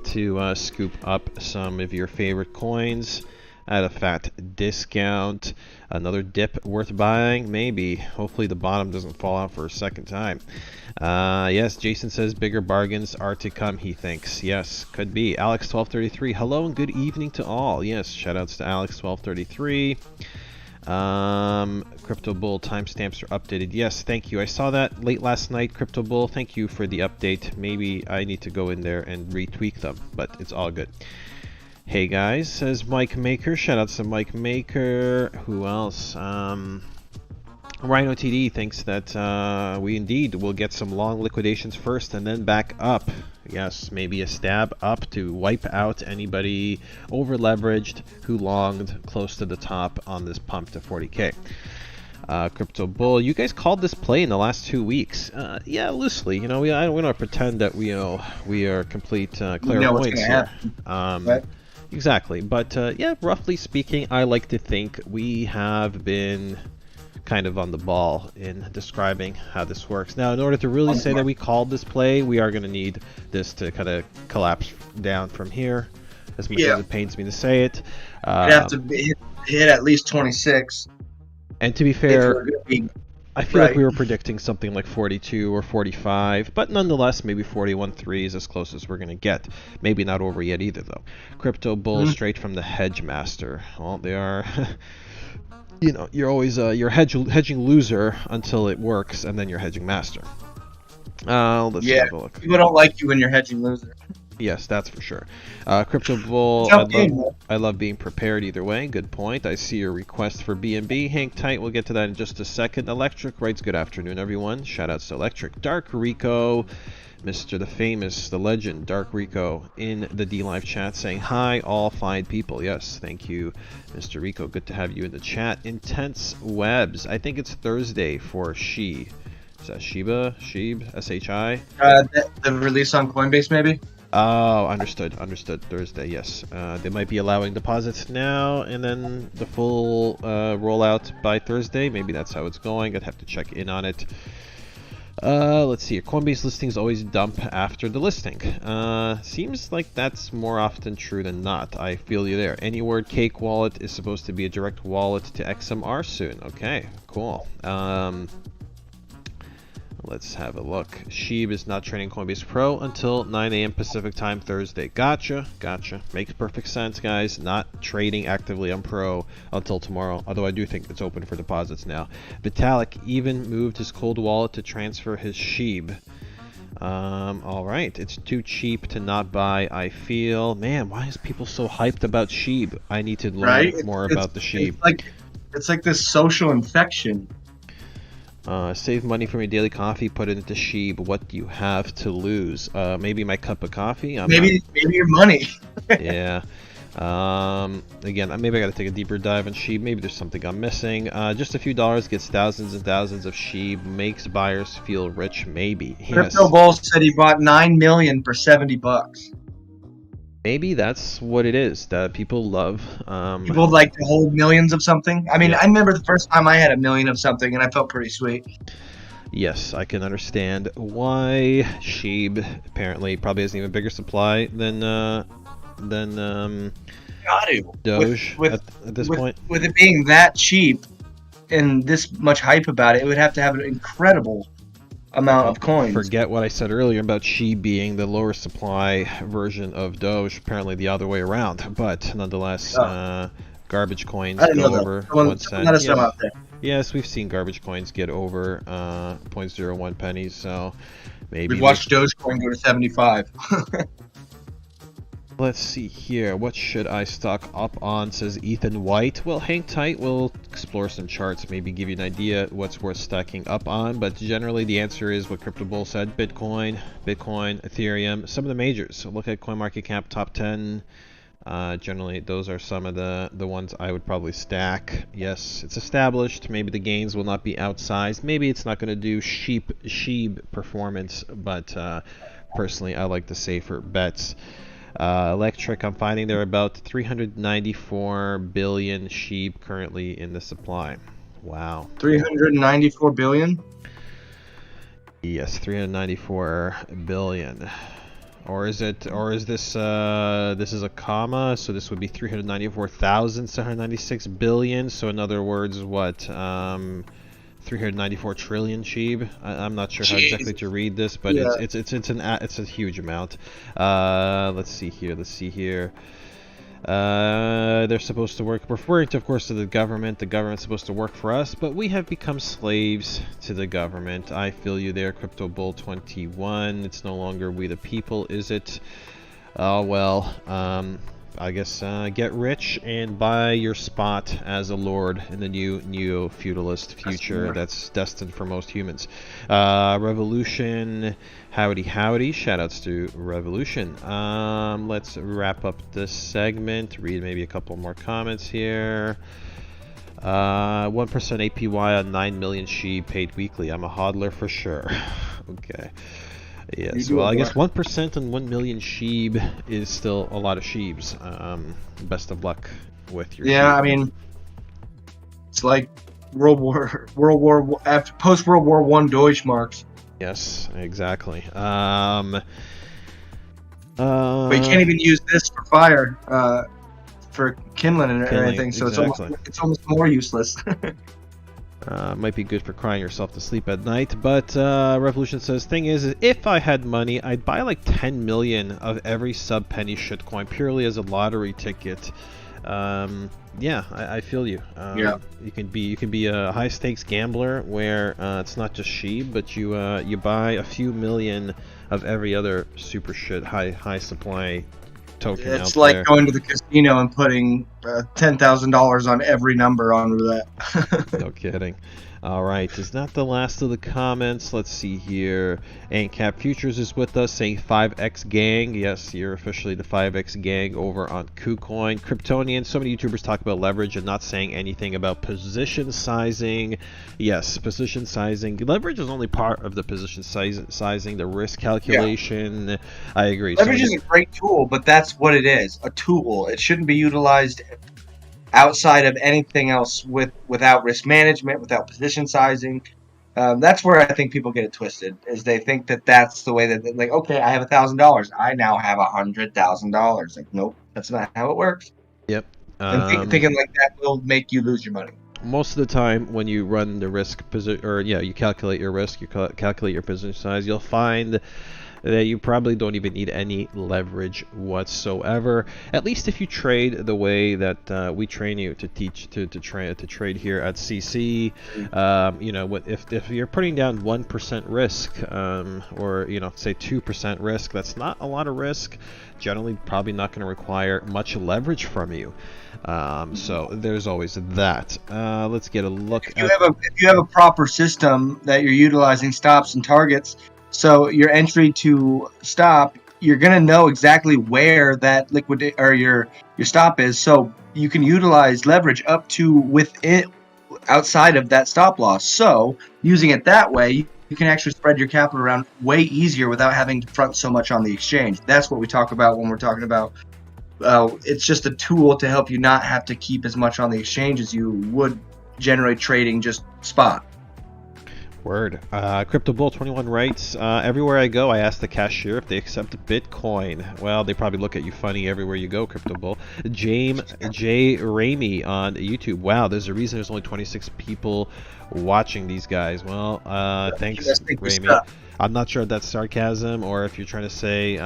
to scoop up some of your favorite coins at a fat discount. Another dip worth buying, maybe. Hopefully the bottom doesn't fall out for a second time. Yes, Jason says bigger bargains are to come, he thinks. Yes, could be. Alex1233, hello and good evening to all. Yes, shoutouts to Alex1233. Crypto Bull timestamps are updated. Yes, thank you. I saw that late last night, Crypto Bull. Thank you for the update. Maybe I need to go in there and retweak them, but it's all good. Hey guys, says Mike Maker. Shoutouts to Mike Maker. Who else? Rhino TD thinks that we indeed will get some long liquidations first and then back up. Yes, maybe a stab up to wipe out anybody over leveraged who longed close to the top on this pump to 40k. Crypto Bull, you guys called this play in the last 2 weeks. Yeah, loosely. You know, we don't pretend that we are complete clairvoyants here. Right? Exactly, but yeah, roughly speaking, I like to think we have been kind of on the ball in describing how this works. Now, in order to really say that we called this play, we are going to need this to kind of collapse down from here, as much as it pains me to say it. You'd have to hit at least 26. And to be fair, I feel like we were predicting something like 42 or 45, but nonetheless, maybe 41.3 is as close as we're going to get. Maybe not over yet either, though. Crypto Bull straight from the hedge master. Well, they are... You know, you're always you're hedging loser until it works, and then you're hedging master. Let's have a look. People don't like you when you're hedging loser. Yes, that's for sure. Crypto Bull, I love being prepared either way. Good point. I see your request for B&B. Hang tight. We'll get to that in just a second. Electric writes, good afternoon, everyone. Shout outs to Electric. Dark Rico, Mr. the famous, the legend, Dark Rico, in the D-Live chat saying, hi, all fine people. Yes, thank you, Mr. Rico. Good to have you in the chat. Intense Webs. I think it's Thursday for She. Is that Shiba? Sheeb? S-H-I? The release on Coinbase, maybe? Oh, understood. Thursday, yes. They might be allowing deposits now, and then the full rollout by Thursday. Maybe that's how it's going. I'd have to check in on it. Let's see. Coinbase listings always dump after the listing. Seems like that's more often true than not. I feel you there. Anyword Cake Wallet is supposed to be a direct wallet to XMR soon. Okay, cool. Let's have a look. Sheeb is not trading Coinbase Pro until 9 a.m. Pacific time Thursday. Gotcha. Makes perfect sense, guys. Not trading actively on Pro until tomorrow, although I do think it's open for deposits now. Vitalik even moved his cold wallet to transfer his Sheeb. All right. It's too cheap to not buy, I feel. Man, why is people so hyped about Sheeb? I need to learn more about the Sheeb. It's like this social infection. Save money from your daily coffee, put it into Sheeb. What do you have to lose? Maybe my cup of coffee? Maybe your money. Yeah. Again, maybe I gotta take a deeper dive on Sheeb. Maybe there's something I'm missing. Just a few dollars gets thousands and thousands of Sheeb. Makes buyers feel rich, maybe. Yes. Crypto Bull said he bought 9 million for $70. Maybe that's what it is that people love. People like to hold millions of something. I mean, yeah. I remember the first time I had 1 million of something, and I felt pretty sweet. Yes, I can understand why Sheeb apparently probably has an even bigger supply than Doge at this point. With it being that cheap and this much hype about it, it would have to have an incredible amount of coins. Forget what I said earlier about Sheeb being the lower supply version of Doge, apparently the other way around, but nonetheless, garbage coins go over 1 cent. Let us know out there. Yes, we've seen garbage coins get over 0.01 pennies, so maybe we've watched Dogecoin go to 75. Let's see here. What should I stock up on, says Ethan White. Well, hang tight. We'll explore some charts, maybe give you an idea what's worth stacking up on. But generally, the answer is what Crypto Bull said. Bitcoin, Ethereum, some of the majors. So look at CoinMarketCap top 10. Generally, those are some of the ones I would probably stack. Yes, it's established. Maybe the gains will not be outsized. Maybe it's not going to do Sheeb performance. But personally, I like the safer bets. Electric, I'm finding there are about 394 billion Sheeb currently in the supply. Wow. 394 billion? Yes, 394 billion. Or is this this is a comma, so this would be 394,796 billion. So in other words, what 394 trillion Sheeb. I'm not sure how exactly to read this, but yeah. it's a huge amount. Let's see here. They're supposed to work. We're referring to, of course, to the government. The government's supposed to work for us, but we have become slaves to the government. I feel you there, Crypto Bull 21. It's no longer we the people, is it? Oh well. I guess get rich and buy your spot as a lord in the new neo-feudalist future that's destined for most humans. Revolution, howdy. Shoutouts to Revolution. Let's wrap up this segment. Read maybe a couple more comments here. 1% APY on 9 million Sheeb paid weekly. I'm a hodler for sure. Okay. Yes, well, I guess 1% on 1 million Sheeb is still a lot of Sheebs. Best of luck with your. Yeah, Sheeb. I mean, it's like post World War I Deutschmarks. Yes, exactly. But you can't even use this for fire, for kindling or anything. So exactly. it's almost more useless. Might be good for crying yourself to sleep at night, but Revolution says, thing is if I had money, I'd buy like 10 million of every sub-penny shitcoin purely as a lottery ticket. Yeah, I feel you. Yeah. You can be a high-stakes gambler where it's not just Sheeb, but you buy a few million of every other super shit high supply token out there. It's like going to the casino and putting $10,000 on every number on roulette. No kidding. All right, is that the last of the comments? Let's see here. ANCAP Futures is with us saying 5x gang. Yes, you're officially the 5x gang over on KuCoin. Kryptonian, so many YouTubers talk about leverage and not saying anything about position sizing. Yes, position sizing. Leverage is only part of the position sizing, the risk calculation. Yeah. I agree. Leverage is a great tool, but that's what it is, a tool. It shouldn't be utilized outside of anything else without risk management, without position sizing. That's where I think people get it twisted, is they think that that's the way that, like, okay, I have $1,000, I now have $100,000. Like, nope, that's not how it works. Yep. And thinking like that will make you lose your money. Most of the time, when you run the risk position, or you calculate your risk, you calculate your position size, you'll find that you probably don't even need any leverage whatsoever. At least if you trade the way that we train you to trade here at CC. If you're putting down 1% risk, or say 2% risk, that's not a lot of risk. Generally, probably not going to require much leverage from you. So there's always that. Let's get a look. If you have a proper system that you're utilizing stops and targets. So your entry to stop, you're going to know exactly where that liquid or your stop is. So you can utilize leverage up to within outside of that stop loss. So using it that way, you can actually spread your capital around way easier without having to front so much on the exchange. That's what we talk about when we're talking about it's just a tool to help you not have to keep as much on the exchange as you would generate trading just spot. Word. Crypto Bull 21 writes, everywhere I go, I ask the cashier if they accept Bitcoin. Well, they probably look at you funny everywhere you go, Crypto Bull. James J. Ramey on YouTube. Wow, there's a reason there's only 26 people watching these guys. Well, thanks, Ramey. I'm not sure if that's sarcasm or if you're trying to say,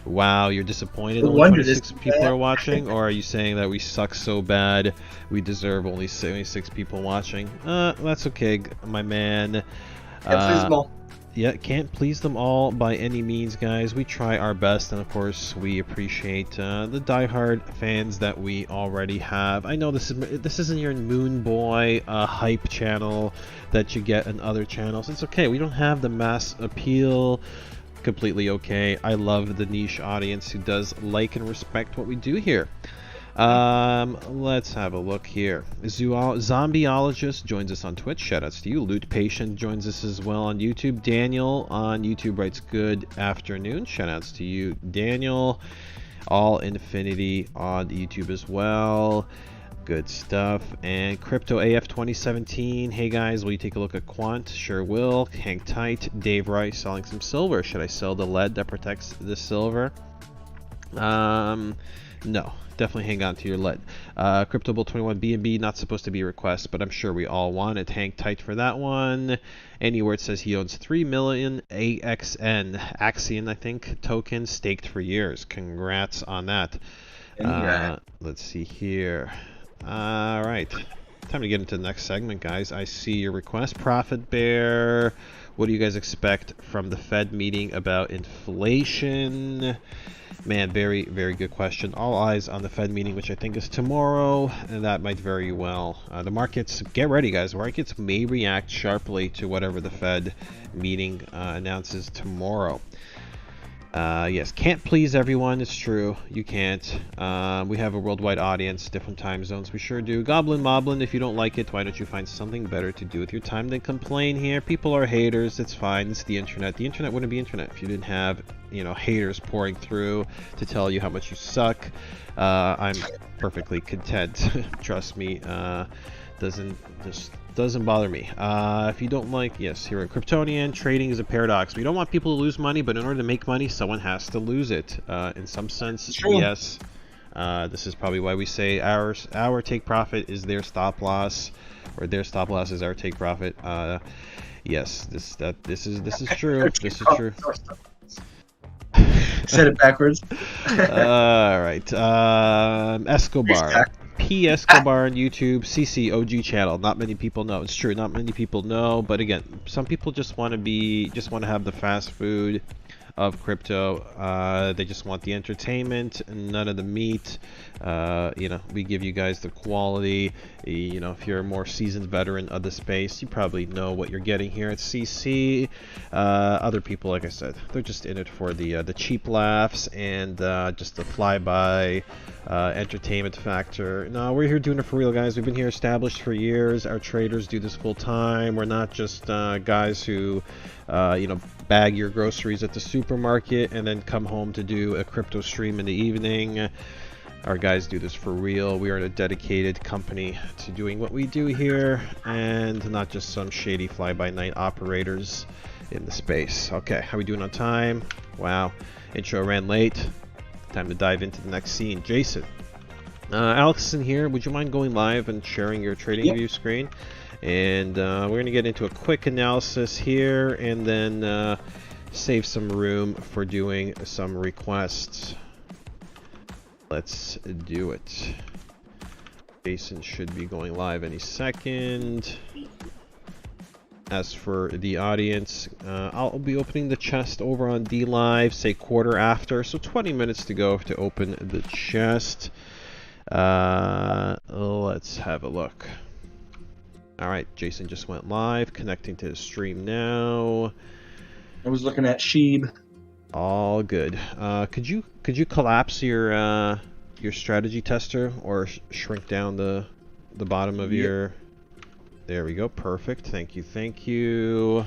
wow, you're disappointed only 26 people are watching, or are you saying that we suck so bad we deserve only 76 people watching? That's okay, my man. Can't please them all by any means, guys. We try our best, and of course we appreciate the diehard fans that we already have. I know this isn't your Moon Boy hype channel that you get in other channels. It's okay. We don't have the mass appeal. Completely okay. I love the niche audience who does like and respect what we do here. Let's have a look here. Zombieologist joins us on Twitch. Shoutouts to you. Loot Patient joins us as well on YouTube. Daniel on YouTube writes good afternoon. Shoutouts to you, Daniel. All Infinity on YouTube as well. Good stuff. And Crypto AF 2017. Hey guys, will you take a look at Quant? Sure will. Hang tight. Dave Rice selling some silver. Should I sell the lead that protects the silver? No. Definitely hang on to your lead. Crypto Bull 21 BNB, not supposed to be a request, but I'm sure we all want it. Hang tight for that one. Anywhere it says he owns 3 million Axion, I think, tokens staked for years. Congrats on that. Let's see here. All right, time to get into the next segment, guys. I see your request. Profit Bear, what do you guys expect from the Fed meeting about inflation? Man, very, very good question. All eyes on the Fed meeting, which I think is tomorrow, and that might very well. The markets, get ready, guys. The markets may react sharply to whatever the Fed meeting announces tomorrow. Yes, can't please everyone. It's true. You can't. We have a worldwide audience, different time zones. We sure do. Goblin Moblin, if you don't like it, why don't you find something better to do with your time than complain here? People are haters. It's fine. It's the internet. The internet wouldn't be internet if you didn't have, haters pouring through to tell you how much you suck. I'm perfectly content. Trust me. Doesn't bother me. If you don't like, yes, here at Kryptonian, trading is a paradox. We don't want people to lose money, but in order to make money, someone has to lose it. In some sense, yes. This is probably why we say our take profit is their stop loss, or their stop loss is our take profit. Yes, this is true. This is true. Said it backwards. All right. Escobar. P. Escobar on YouTube, CC OG channel. Not many people know. It's true, not many people know. But again, some people just want to have the fast food of crypto. They just want the entertainment, none of the meat. We give you guys the quality. If you're a more seasoned veteran of the space, you probably know what you're getting here at CC. Other people, like I said, they're just in it for the cheap laughs and just the flyby entertainment factor. No, we're here doing it for real, guys. We've been here established for years. Our traders do this full time. We're not just guys who bag your groceries at the supermarket and then come home to do a crypto stream in the evening. Our guys do this for real. We are a dedicated company to doing what we do here, and not just some shady fly-by-night operators in the space. Okay, how we doing on time? Wow, intro ran late. Time to dive into the next scene. Jason, Alex in here. Would you mind going live and sharing your trading view screen? And we're going to get into a quick analysis here, and then save some room for doing some requests. Let's do it. Jason should be going live any second. As for the audience, I'll be opening the chest over on D Live, say quarter after, so 20 minutes to go to open the chest. Let's have a look. All right, Jason just went live, connecting to the stream now. I was looking at Sheeb. All good. Could you collapse your strategy tester or shrink down the bottom of your? There we go. Perfect. Thank you.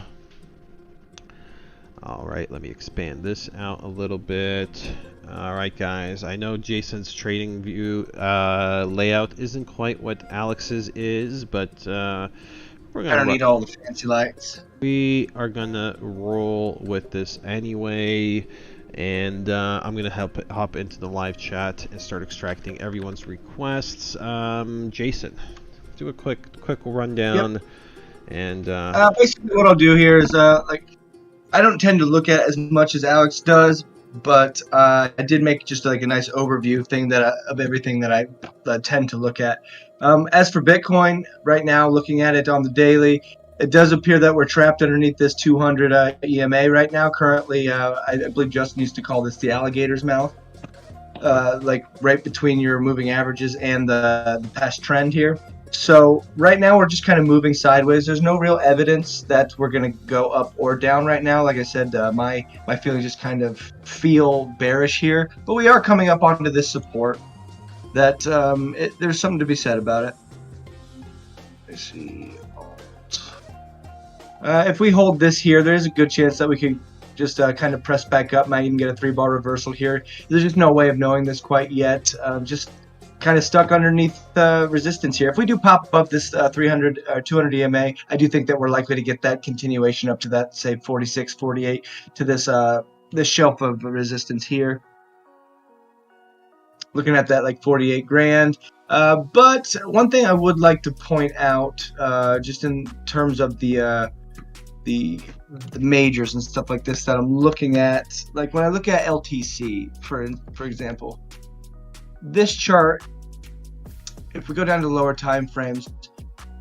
All right, let me expand this out a little bit. All right, guys. I know Jason's trading view layout isn't quite what Alex's is, but we're gonna. I don't need all the fancy lights. We are gonna roll with this anyway, and I'm gonna hop into the live chat and start extracting everyone's requests. Jason, do a quick rundown. Yep. And basically what I'll do here is I don't tend to look at as much as Alex does, but I did make just like a nice overview thing of everything that I tend to look at. As for Bitcoin, right now, looking at it on the daily, it does appear that we're trapped underneath this 200 EMA right now. Currently, I believe Justin used to call this the alligator's mouth, like right between your moving averages and the past trend here. So right now we're just kind of moving sideways. There's no real evidence that we're going to go up or down right now. Like I said, my feelings just kind of feel bearish here. But we are coming up onto this support that there's something to be said about it. Let's see. If we hold this here, there's a good chance that we could just kind of press back up. Might even get a 3-bar reversal here. There's just no way of knowing this quite yet. Just kind of stuck underneath resistance here. If we do pop above this 300 or 200 EMA, I do think that we're likely to get that continuation up to that, say, 46, 48 to this shelf of resistance here. Looking at that like 48 grand. But one thing I would like to point out, just in terms of the majors and stuff like this that I'm looking at, like when I look at LTC, for example, this chart, if we go down to lower time frames,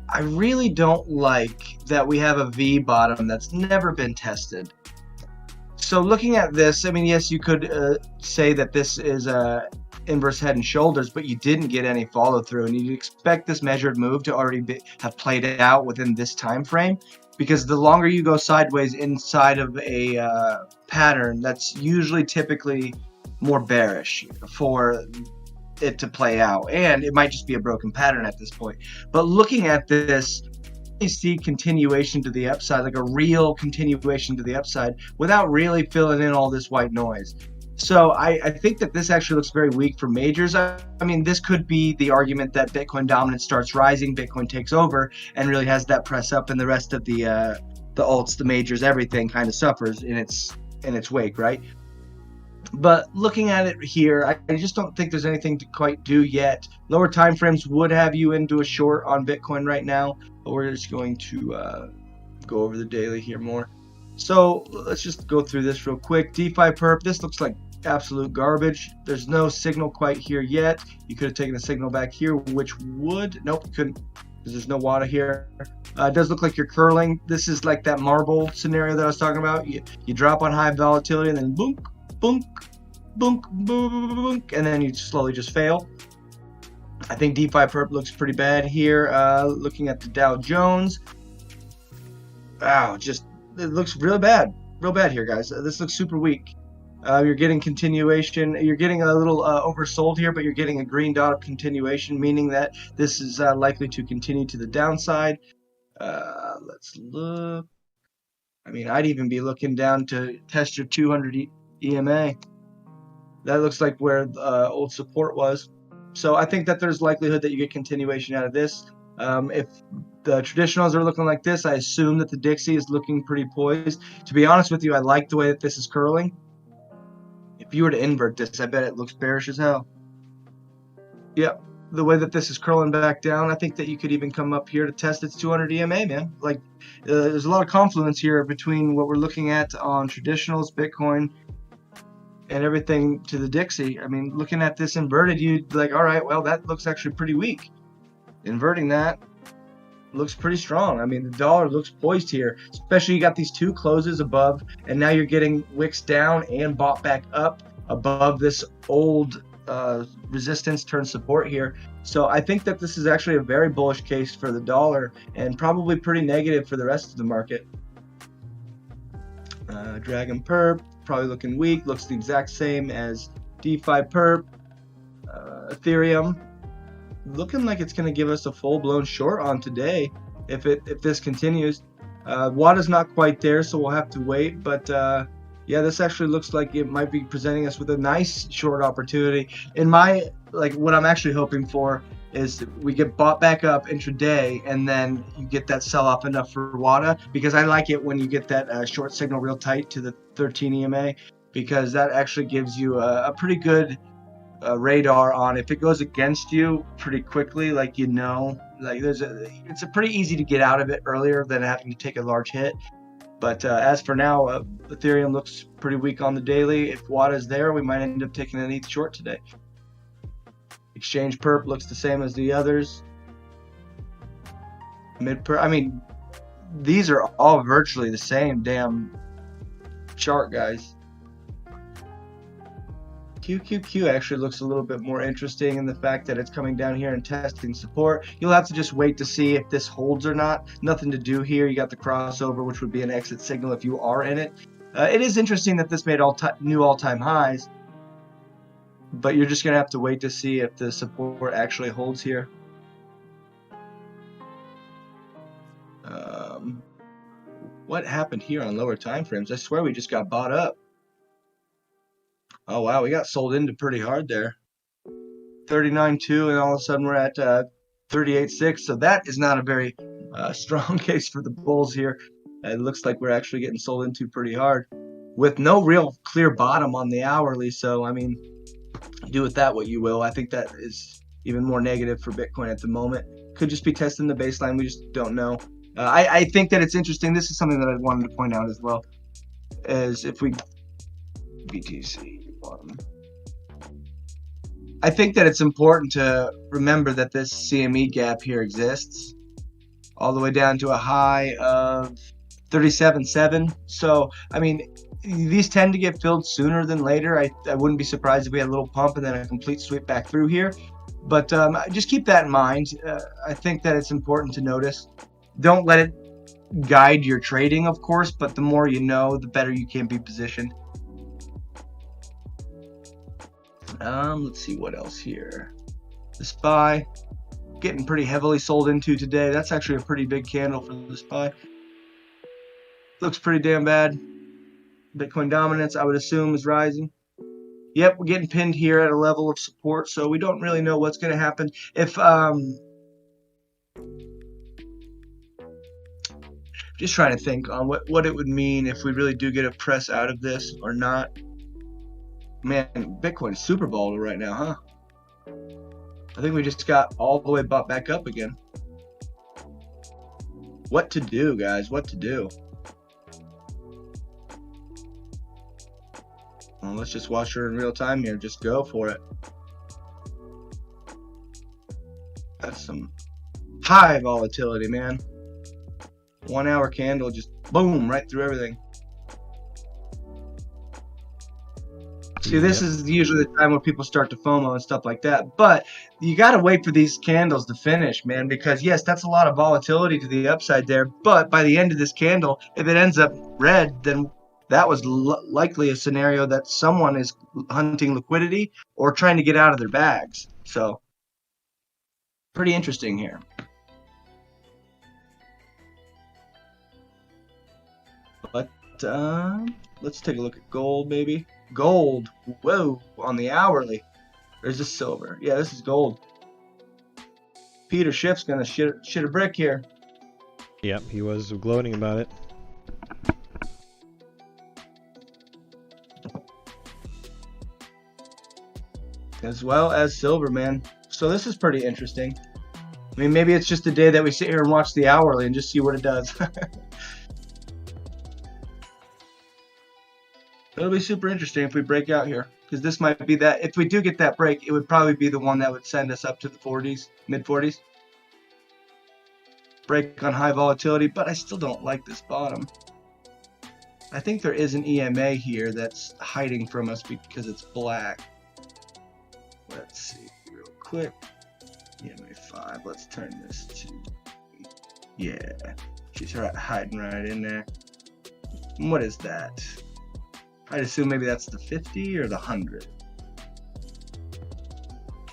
I really don't like that we have a V bottom that's never been tested. So looking at this, I mean, yes, you could say that this is a inverse head and shoulders, but you didn't get any follow through, and you'd expect this measured move to already have played out within this time frame, because the longer you go sideways inside of a pattern, that's usually typically more bearish for it to play out, and it might just be a broken pattern at this point. But looking at this, you see continuation to the upside, like a real continuation to the upside without really filling in all this white noise. So I think that this actually looks very weak for majors. I mean, this could be the argument that Bitcoin dominance starts rising, Bitcoin takes over, and really has that press up, and the rest of the alts, the majors, everything kind of suffers in its wake, right? But looking at it here, I just don't think there's anything to quite do yet. Lower time frames would have you into a short on Bitcoin right now, but we're just going to go over the daily here more. So let's just go through this real quick. DeFi perp, this looks like absolute garbage. There's no signal quite here yet. You could have taken a signal back here, which would, nope, you couldn't. because there's no water here. It does look like you're curling. This is like that marble scenario that I was talking about. You drop on high volatility and then boonk, boonk, boonk, boonk, boonk, and then you slowly just fail. I think DeFi perp looks pretty bad here. Looking at the Dow Jones, wow, it looks real bad here, guys. This looks super weak. You're getting continuation. You're getting a little oversold here, but you're getting a green dot of continuation, meaning that this is likely to continue to the downside. Let's look. I mean, I'd even be looking down to test your 200 EMA. That looks like where old support was. So I think that there's likelihood that you get continuation out of this. If the traditionals are looking like this, I assume that the Dixie is looking pretty poised. To be honest with you, I like the way that this is curling. If you were to invert this, I bet it looks bearish as hell. Yep. The way that this is curling back down, I think that you could even come up here to test its 200 EMA, man. Like, there's a lot of confluence here between what we're looking at on traditionals, Bitcoin, and everything to the Dixie. I mean, looking at this inverted, you'd like, all right, well, that looks actually pretty weak. Inverting that looks pretty strong. I mean, the dollar looks poised here, especially you got these two closes above, and now you're getting wicks down and bought back up above this old resistance turn support here. So I think that this is actually a very bullish case for the dollar and probably pretty negative for the rest of the market. Dragon perp probably looking weak, looks the exact same as DeFi perp. Ethereum looking like it's going to give us a full-blown short on today if this continues. WADA's not quite there, so we'll have to wait, but yeah, this actually looks like it might be presenting us with a nice short opportunity. In my, like, what I'm actually hoping for is we get bought back up intraday and then you get that sell-off enough for WADA, because I like it when you get that short signal real tight to the 13 EMA, because that actually gives you a pretty good radar on if it goes against you pretty quickly, like, you know, like it's a pretty easy to get out of it earlier than having to take a large hit. But as for now, Ethereum looks pretty weak on the daily. If WADA is there, we might end up taking an ETH short today. Exchange perp looks the same as the others. Mid perp, I mean, these are all virtually the same damn chart, guys. QQQ actually looks a little bit more interesting in the fact that it's coming down here and testing support. You'll have to just wait to see if this holds or not. Nothing to do here. You got the crossover, which would be an exit signal if you are in it. It is interesting that this made new all-time highs, but you're just going to have to wait to see if the support actually holds here. What happened here on lower time frames? I swear we just got bought up. Oh, wow, we got sold into pretty hard there. 39.2, and all of a sudden we're at 38.6. So that is not a very strong case for the bulls here. It looks like we're actually getting sold into pretty hard with no real clear bottom on the hourly. So, I mean, do with that what you will. I think that is even more negative for Bitcoin at the moment. Could just be testing the baseline. We just don't know. I think that it's interesting. This is something that I wanted to point out as well, as if we BTC. I think that it's important to remember that this CME gap here exists all the way down to a high of 37.7. So, I mean, these tend to get filled sooner than later. I wouldn't be surprised if we had a little pump and then a complete sweep back through here. But just keep that in mind. I think that it's important to notice. Don't let it guide your trading, of course, but the more you know, the better you can be positioned. Let's see what else here. The SPY getting pretty heavily sold into today. That's actually a pretty big candle for the SPY. Looks pretty damn bad. Bitcoin dominance, I would assume, is rising. Yep, we're getting pinned here at a level of support, so we don't really know what's going to happen. If just trying to think on what it would mean if we really do get a press out of this or not. Man, Bitcoin is super volatile right now, huh? I think we just got all the way bought back up again. What to do, guys? What to do? Well, let's just watch her in real time here. Just go for it. That's some High volatility, man. 1 hour candle, just boom, right through everything. See, this is usually the time where people start to FOMO and stuff like that. But you got to wait for these candles to finish, man, because yes, that's a lot of volatility to the upside there. But by the end of this candle, if it ends up red, then that was likely a scenario that someone is hunting liquidity or trying to get out of their bags. So pretty interesting here. But let's take a look at gold, maybe. Gold, whoa, on the hourly. Or is this silver? Yeah, this is gold. Peter Schiff's gonna shit a brick here. Yep, he was gloating about it. As well as silver, man. So this is pretty interesting. I mean, maybe it's just a day that we sit here and watch the hourly and just see what it does. It'll be super interesting if we break out here, because this might be that. If we do get that break, it would probably be the one that would send us up to the 40s, mid 40s. Break on high volatility, but I still don't like this bottom. I think there is an EMA here that's hiding from us because it's black. Let's see real quick. EMA 5. Let's turn this to. Yeah, she's hiding right in there. What is that? I'd assume maybe that's the 50 or the 100.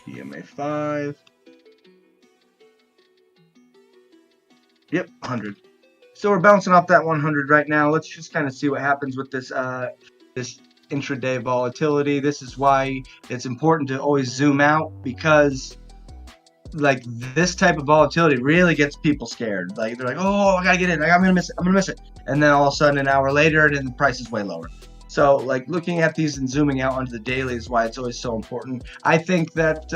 EMA 5. Yep, 100. So we're bouncing off that 100 right now. Let's just kind of see what happens with this this intraday volatility. This is why it's important to always zoom out, because like this type of volatility really gets people scared. Like they're like, oh, I gotta get in. I'm gonna miss it. I'm gonna miss it. And then all of a sudden, an hour later, and then the price is way lower. So like looking at these and zooming out onto the daily is why it's always so important. I think that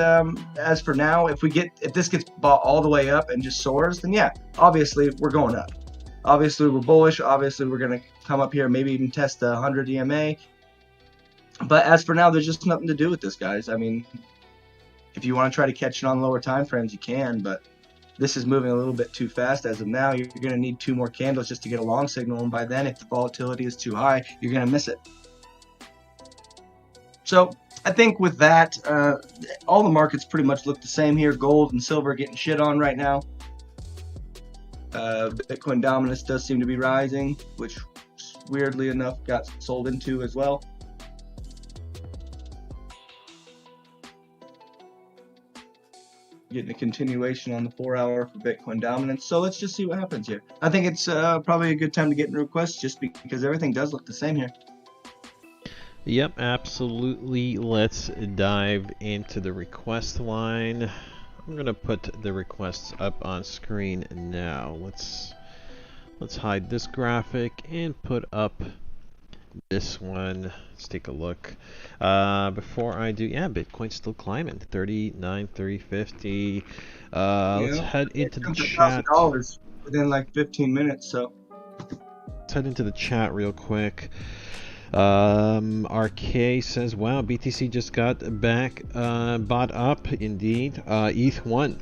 as for now, if this gets bought all the way up and just soars, then yeah, obviously we're going up. Obviously we're bullish. Obviously we're gonna come up here, maybe even test the 100 EMA. But as for now, there's just nothing to do with this, guys. I mean, if you want to try to catch it on lower time frames, you can, but this is moving a little bit too fast as of now. You're going to need 2 more candles just to get a long signal, and by then, if the volatility is too high, you're going to miss it. So I think with that, all the markets pretty much look the same here. Gold and silver getting shit on right now. Bitcoin dominance does seem to be rising, which weirdly enough got sold into as well. Getting a continuation on the 4-hour for Bitcoin dominance. So let's just see what happens here. I think it's probably a good time to get in requests, just because everything does look the same here. Yep, absolutely. Let's dive into the request line. I'm gonna put the requests up on screen now. Let's hide this graphic and put up this one. Let's take a look. Before I do, yeah, Bitcoin's still climbing, 39, 30, 50. Let's head into the chat. $1,000 within like 15 minutes. So let's head into the chat real quick. RK says, wow, BTC just got back, bought up indeed. ETH1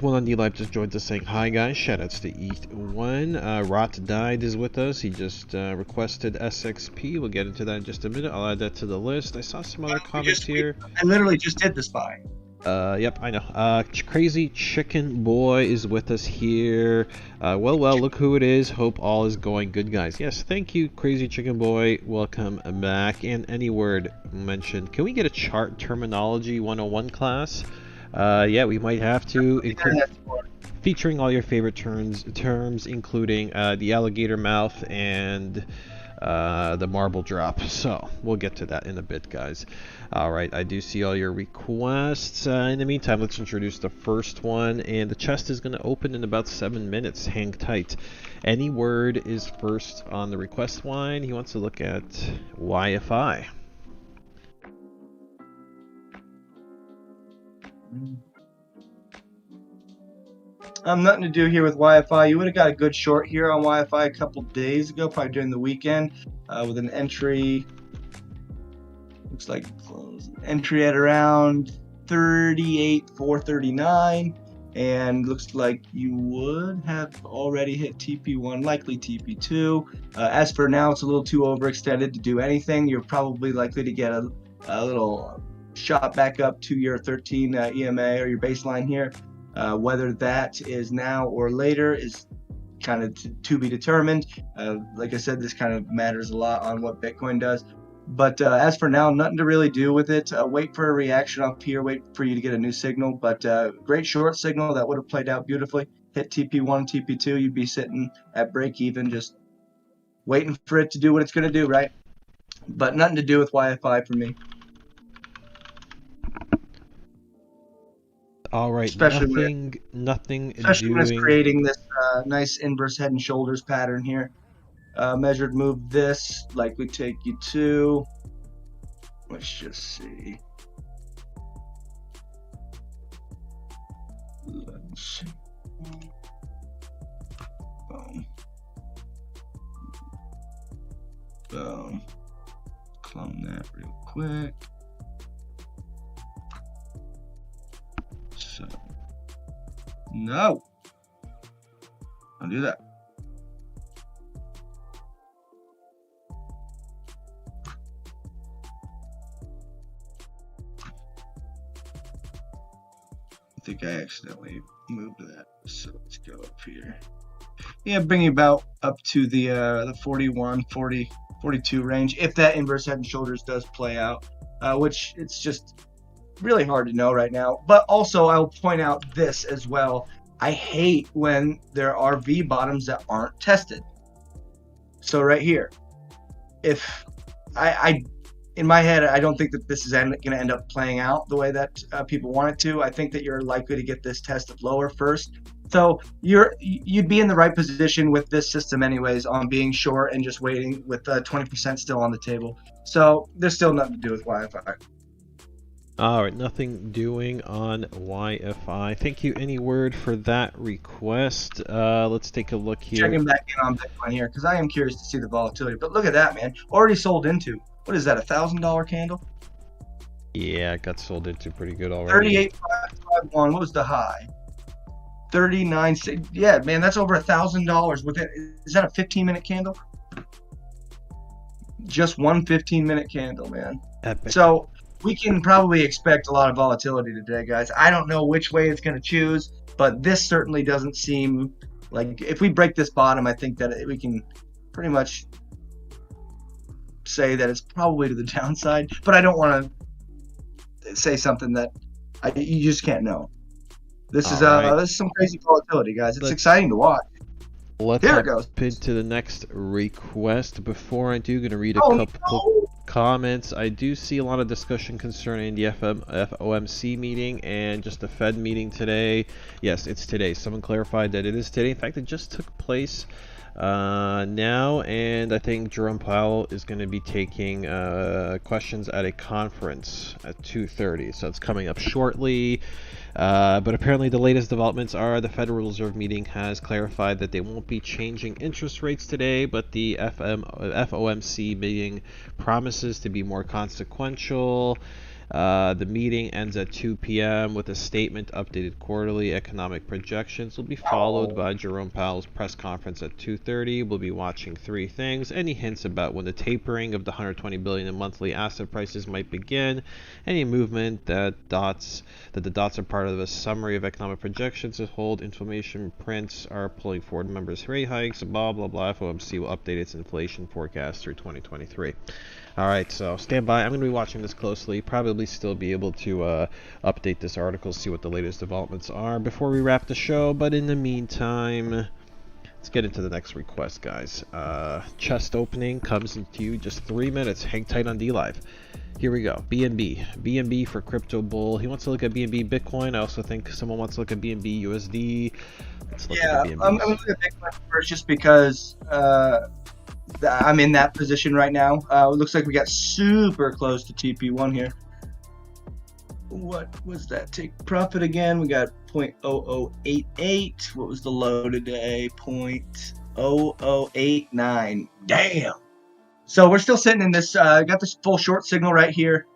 on D-Live just joined us saying hi guys, shoutouts to ETH1. Rot Died is with us. He just requested SXP. We'll get into that in just a minute. I'll add that to the list. I saw some other comments here. I literally just did this buy. Yep, I know. Crazy Chicken Boy is with us here. Well, look who it is. Hope all is going good, guys. Yes, thank you, Crazy Chicken Boy. Welcome back. And any word mentioned. Can we get a chart terminology 101 class? Yeah, we might have to include featuring all your favorite terms, including the alligator mouth and the marble drop. So we'll get to that in a bit, guys. All right, I do see all your requests. In the meantime, let's introduce the first one, and the chest is going to open in about 7 minutes. Hang tight. Any word is first on the request line. He wants to look at YFI. Nothing to do here with YFI. You would have got a good short here on YFI a couple days ago, probably during the weekend, with an entry. Looks like entry at around 38,439. and looks like you would have already hit TP1, likely TP2. As for now, it's a little too overextended to do anything. You're probably likely to get a little shot back up to your 13 EMA or your baseline here. Whether that is now or later is kind of to be determined. Like I said, this kind of matters a lot on what Bitcoin does. But as for now, nothing to really do with it. Wait for a reaction up here. Wait for you to get a new signal. But great short signal that would have played out beautifully. Hit TP1, TP2, you'd be sitting at break even, just waiting for it to do what it's going to do, right? But nothing to do with YFI for me. All right, Especially nothing especially when it's doing. creating this nice inverse head and shoulders pattern here. Measured move this likely take you to, let's just see. Let's see. Boom. Boom. Clone that real quick. So, no. Don't do that. I think I accidentally moved that. So let's go up here. Yeah, bring you about up to the 41, 40, 42 range if that inverse head and shoulders does play out, which it's just really hard to know right now. But also, I'll point out this as well. I hate when there are V bottoms that aren't tested. So right here, if I in my head, I don't think that this is going to end up playing out the way that people want it to. I think that you're likely to get this tested lower first. So you'd be in the right position with this system anyways on being short and just waiting with 20% still on the table. So there's still nothing to do with YFI. All right, nothing doing on YFI. Thank you, Anyword, for that request. Let's take a look here. Checking back in on Bitcoin here because I am curious to see the volatility. But look at that, man. Already sold into. What is that, $1,000 candle? Yeah, it got sold into pretty good already. 38,551. What was the high? 39. Yeah, man, that's over $1,000 with it. Is that a 15-minute candle? Just one 15-minute candle, man. Epic. So we can probably expect a lot of volatility today, guys. I don't know which way it's going to choose, but this certainly doesn't seem like if we break this bottom, I think that we can pretty much say that it's probably to the downside. But I don't want to say something that you just can't know. This is some crazy volatility, guys. It's exciting to watch. Let's hop into the next request. Before I do, going to read a couple comments. I do see a lot of discussion concerning the FOMC meeting and just the Fed meeting today. Yes, it's today. Someone clarified that it is today. In fact, it just took place now, and I think Jerome Powell is going to be taking questions at a conference at 2:30, so it's coming up shortly. But apparently the latest developments are the Federal Reserve meeting has clarified that they won't be changing interest rates today, but the FOMC meeting promises to be more consequential. The meeting ends at 2 p.m. with a statement. Updated quarterly economic projections will be followed by Jerome Powell's press conference at 2:30. We'll be watching three things: any hints about when the tapering of the $120 billion in monthly asset prices might begin, any movement that the dots are part of a summary of economic projections that hold, inflation prints are pulling forward members' rate hikes, blah blah blah. FOMC will update its inflation forecast through 2023. Alright, so stand by. I'm going to be watching this closely. Probably still be able to update this article, see what the latest developments are before we wrap the show. But in the meantime, let's get into the next request, guys. Chest opening comes into you just 3 minutes. Hang tight on DLive. Here we go. BNB. BNB for Crypto Bull. He wants to look at BNB Bitcoin. I also think someone wants to look at BNB USD. Let's look at the BNB. I'm going to look at Bitcoin first just because I'm in that position right now. It looks like we got super close to TP1 here. What was that take profit again? We got 0.0088. What was the low today? 0.0089. Damn. So we're still sitting in this. Got this full short signal right here.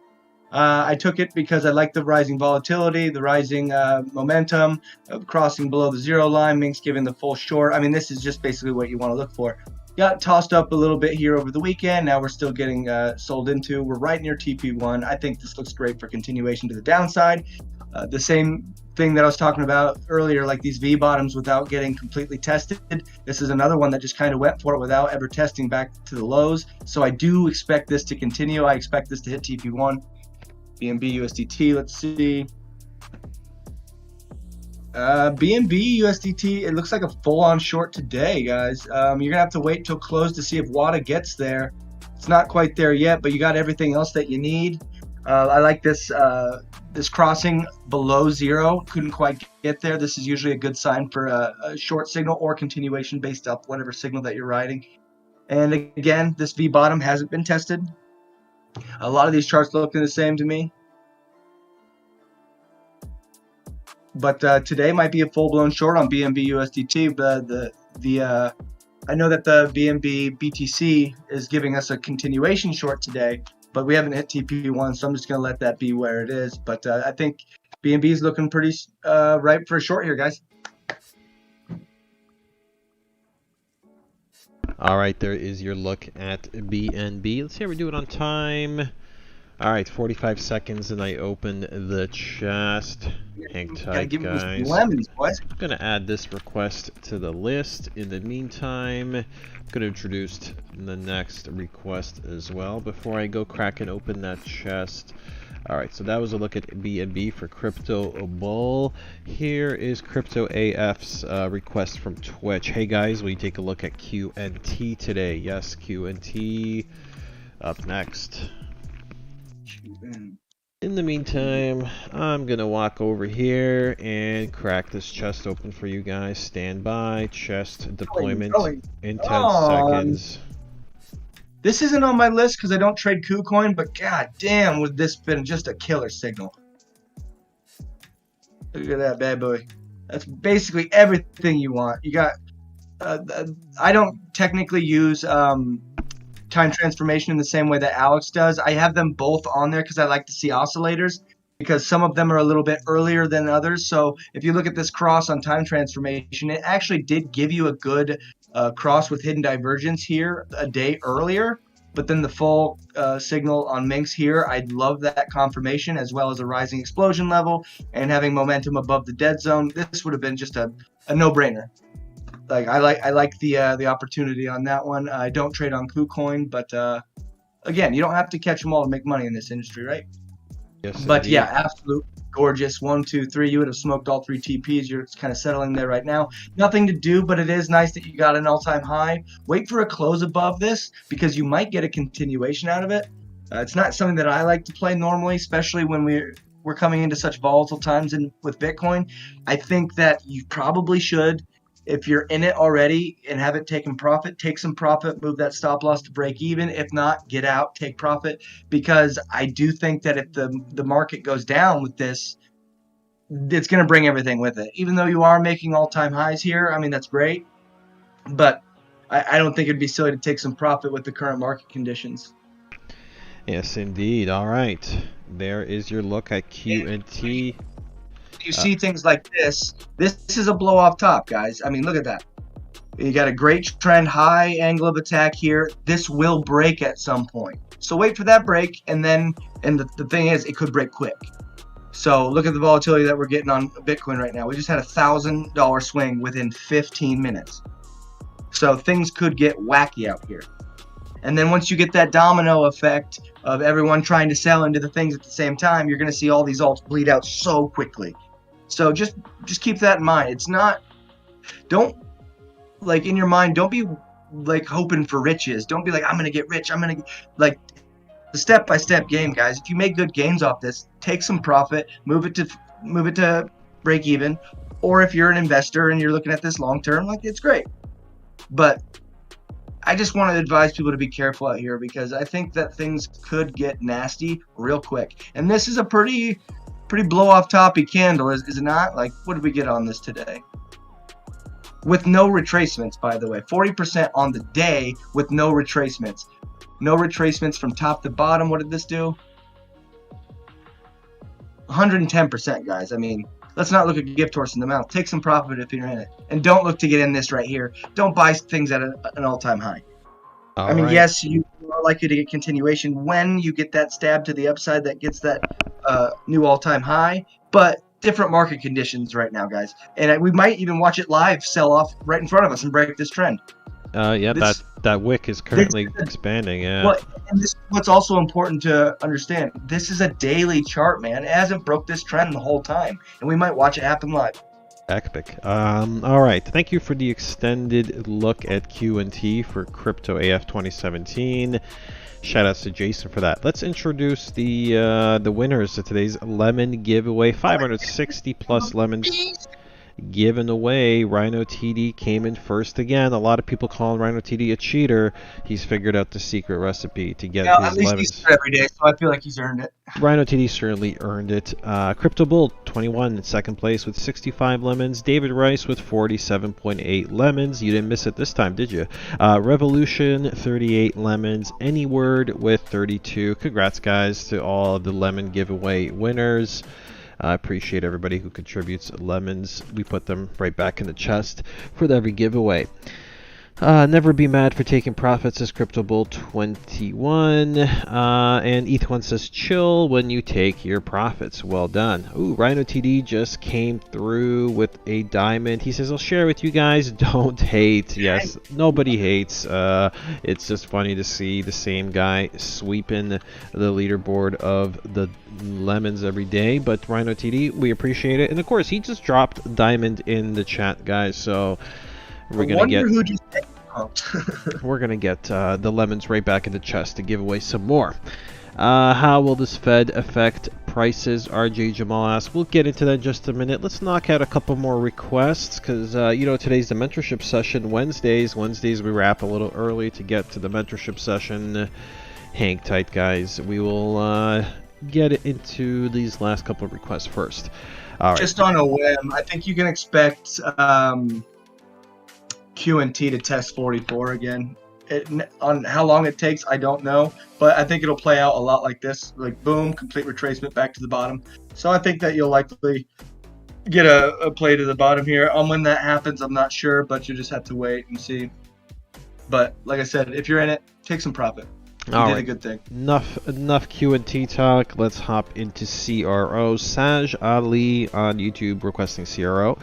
I took it because I like the rising volatility, the rising momentum, crossing below the zero line, Minx giving the full short. I mean, this is just basically what you want to look for. Got tossed up a little bit here over the weekend. Now we're still getting sold into. We're right near TP1. I think this looks great for continuation to the downside. The same thing that I was talking about earlier, like these V bottoms without getting completely tested. This is another one that just kind of went for it without ever testing back to the lows. So I do expect this to continue. I expect this to hit TP1. BNB USDT, let's see. BNB USDT, it looks like a full-on short today, guys. You're gonna have to wait till close to see if WADA gets there. It's not quite there yet, but you got everything else that you need. I like this this crossing below zero. Couldn't quite get there. This is usually a good sign for a short signal or continuation based up whatever signal that you're riding. And again, this V bottom hasn't been tested. A lot of these charts looking the same to me. But today might be a full-blown short on BNB USDT. I know that the BNB BTC is giving us a continuation short today, but we haven't hit TP1, so I'm just going to let that be where it is. But I think BNB is looking pretty ripe for a short here, guys. All right, there is your look at BNB. Let's see how we do it on time. All right, 45 seconds, and I open the chest. Hang tight, guys. Lemons, boys. I'm going to add this request to the list. In the meantime, I'm going to introduce the next request as well before I go crack and open that chest. All right, so that was a look at BNB for Crypto Bull. Here is Crypto AF's request from Twitch. Hey guys, will you take a look at QNT today? Yes, QNT up next. In the meantime, I'm gonna walk over here and crack this chest open for you guys. Stand by. Chest deployment in 10 seconds. This isn't on my list because I don't trade KuCoin, but god damn, would this been just a killer signal. Look at that bad boy. That's basically everything you want. You got, I don't technically use time transformation in the same way that Alex does. I have them both on there because I like to see oscillators, because some of them are a little bit earlier than others. So if you look at this cross on time transformation, it actually did give you a good cross with hidden divergence here a day earlier, but then the full signal on Minx here, I'd love that confirmation, as well as a rising explosion level and having momentum above the dead zone. This would have been just a no-brainer. Like I like the opportunity on that one. I don't trade on KuCoin, but again, you don't have to catch them all to make money in this industry, right? Yes, but indeed. yeah, absolute gorgeous. 1, 2, 3. You would have smoked all 3 TPs. You're kind of settling there right now. Nothing to do, but it is nice that you got an all-time high. Wait for a close above this because you might get a continuation out of it. It's not something that I like to play normally, especially when we're coming into such volatile times with Bitcoin. I think that you probably should, if you're in it already and haven't taken profit, take some profit, move that stop loss to break even. If not, get out, take profit, because I do think that if the market goes down with this, it's going to bring everything with it. Even though you are making all-time highs here, I mean, that's great, but I don't think it'd be silly to take some profit with the current market conditions. Yes, indeed. All right. There is your look at QNT. You see things like this. This is a blow off top, guys. I mean, look at that. You got a great trend, high angle of attack here. This will break at some point. So wait for that break, and the thing is, it could break quick. So look at the volatility that we're getting on Bitcoin right now. We just had a $1,000 swing within 15 minutes. So things could get wacky out here. And then once you get that domino effect of everyone trying to sell into the things at the same time, you're going to see all these alts bleed out so quickly. So just keep that in mind. It's not, don't, like, in your mind, don't be like hoping for riches. Don't be like, I'm going to get rich. I'm going to, like, the step-by-step game, guys. If you make good gains off this, take some profit, move it to break even. Or if you're an investor and you're looking at this long term, like, it's great. But I just want to advise people to be careful out here, because I think that things could get nasty real quick. And this is a pretty blow off toppy candle, is it not? Like, what did we get on this today? With no retracements, by the way. 40% on the day with no retracements. No retracements from top to bottom. What did this do? 110%, guys. I mean, let's not look a gift horse in the mouth. Take some profit if you're in it, and don't look to get in this right here. Don't buy things at an all-time high. I mean, yes, you are likely to get continuation when you get that stab to the upside that gets that new all-time high, but different market conditions right now, guys. And we might even watch it live sell off right in front of us and break this trend. Yeah, that wick is currently expanding. Yeah. Well, and this is what's also important to understand. This is a daily chart, man. It hasn't broke this trend the whole time, and we might watch it happen live. Epic. All right. Thank you for the extended look at Q&T for Crypto AF 2017. Shout outs to Jason for that. Let's introduce the winners of today's lemon giveaway. 560 plus lemons given away. Rhino TD came in first again. A lot of people calling Rhino TD a cheater. He's figured out the secret recipe to get his at least lemons. He's every day, so I feel like he's earned it. Rhino TD certainly earned it. Crypto Bull 21 in second place with 65 lemons. David Rice with 47.8 lemons. You didn't miss it this time, did you? Revolution 38 lemons. Anyword with 32. Congrats, guys, to all of the lemon giveaway winners. I appreciate everybody who contributes lemons. We put them right back in the chest for every giveaway. Never be mad for taking profits, says Crypto Bull 21. And ETH1 says chill when you take your profits. Well done. Ooh, Rhino TD just came through with a diamond. He says, I'll share with you guys. Don't hate. Yes, nobody hates. It's just funny to see the same guy sweeping the leaderboard of the lemons every day. But Rhino TD, we appreciate it. And of course, he just dropped diamond in the chat, guys. So we're gonna get we're gonna get the lemons right back in the chest to give away some more. How will this Fed affect prices? RJ Jamal asks. We'll get into that in just a minute. Let's knock out a couple more requests because you know, today's the mentorship session. Wednesdays we wrap a little early to get to the mentorship session. Hang tight, guys. We will get into these last couple of requests first. All right. Just on a whim, I think you can expect Q&T to test 44 again. On how long it takes, I don't know, but I think it'll play out a lot like this, like boom, complete retracement back to the bottom. So I think that you'll likely get a play to the bottom here. When that happens, I'm not sure, but you just have to wait and see. But like I said, if you're in it, take some profit. You did a good thing. Enough Q&T talk. Let's hop into CRO. Saj Ali on YouTube requesting CRO.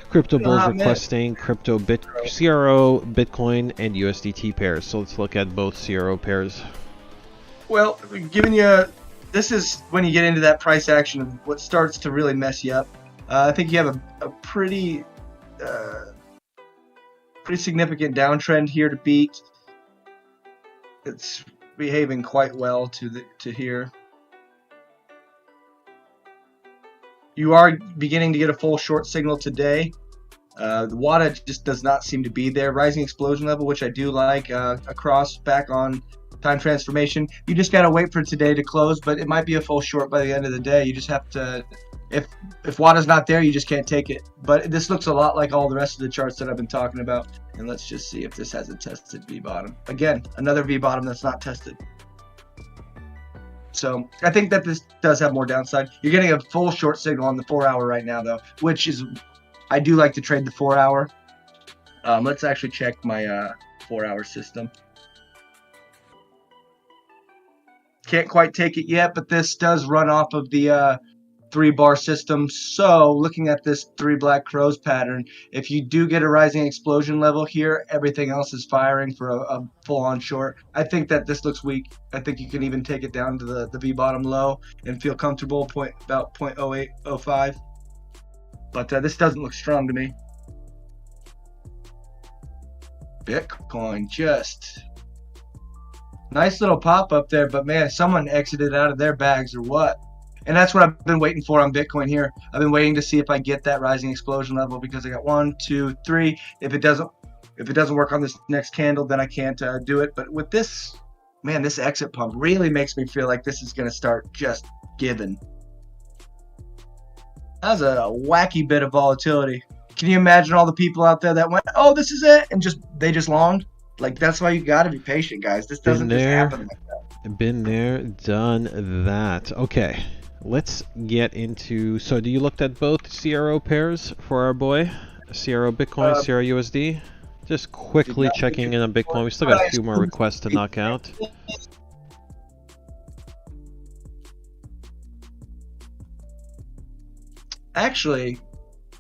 Crypto Bulls requesting CRO, Bitcoin, and USDT pairs. So let's look at both CRO pairs. Well, giving you, this is when you get into that price action of what starts to really mess you up. I think you have a pretty significant downtrend here to beat. It's behaving quite well to here. You are beginning to get a full short signal today. The WADA just does not seem to be there. Rising explosion level, which I do like, across back on time transformation. You just got to wait for today to close, but it might be a full short by the end of the day. You just have to, if WADA's not there, you just can't take it. But this looks a lot like all the rest of the charts that I've been talking about. And let's just see if this has a tested V bottom. Again, another V bottom that's not tested. So I think that this does have more downside. You're getting a full short signal on the 4 hour right now, though, which is, I do like to trade the 4 hour. Let's actually check my 4 hour system. Can't quite take it yet, but this does run off of the 3-bar system. So looking at this 3 black crows pattern, if you do get a rising explosion level here, everything else is firing for a full-on short. I think that this looks weak. I think you can even take it down to the V bottom low and feel comfortable about 0.0805. But this doesn't look strong to me. Bitcoin just nice little pop up there, but man, someone exited out of their bags or what? And that's what I've been waiting for on Bitcoin here. I've been waiting to see if I get that rising explosion level because I got 1, 2, 3. If it doesn't work on this next candle, then I can't do it. But with this, man, this exit pump really makes me feel like this is going to start just giving. That was a wacky bit of volatility. Can you imagine all the people out there that went, oh, this is it, and they just longed? Like, that's why you got to be patient, guys. This doesn't just happen like that. Been there, done that. Okay. Let's get into. So, do you looked at both CRO pairs for our boy, CRO Bitcoin, CRO USD? Just quickly checking in on Bitcoin. We still got a few more requests to knock out. Actually,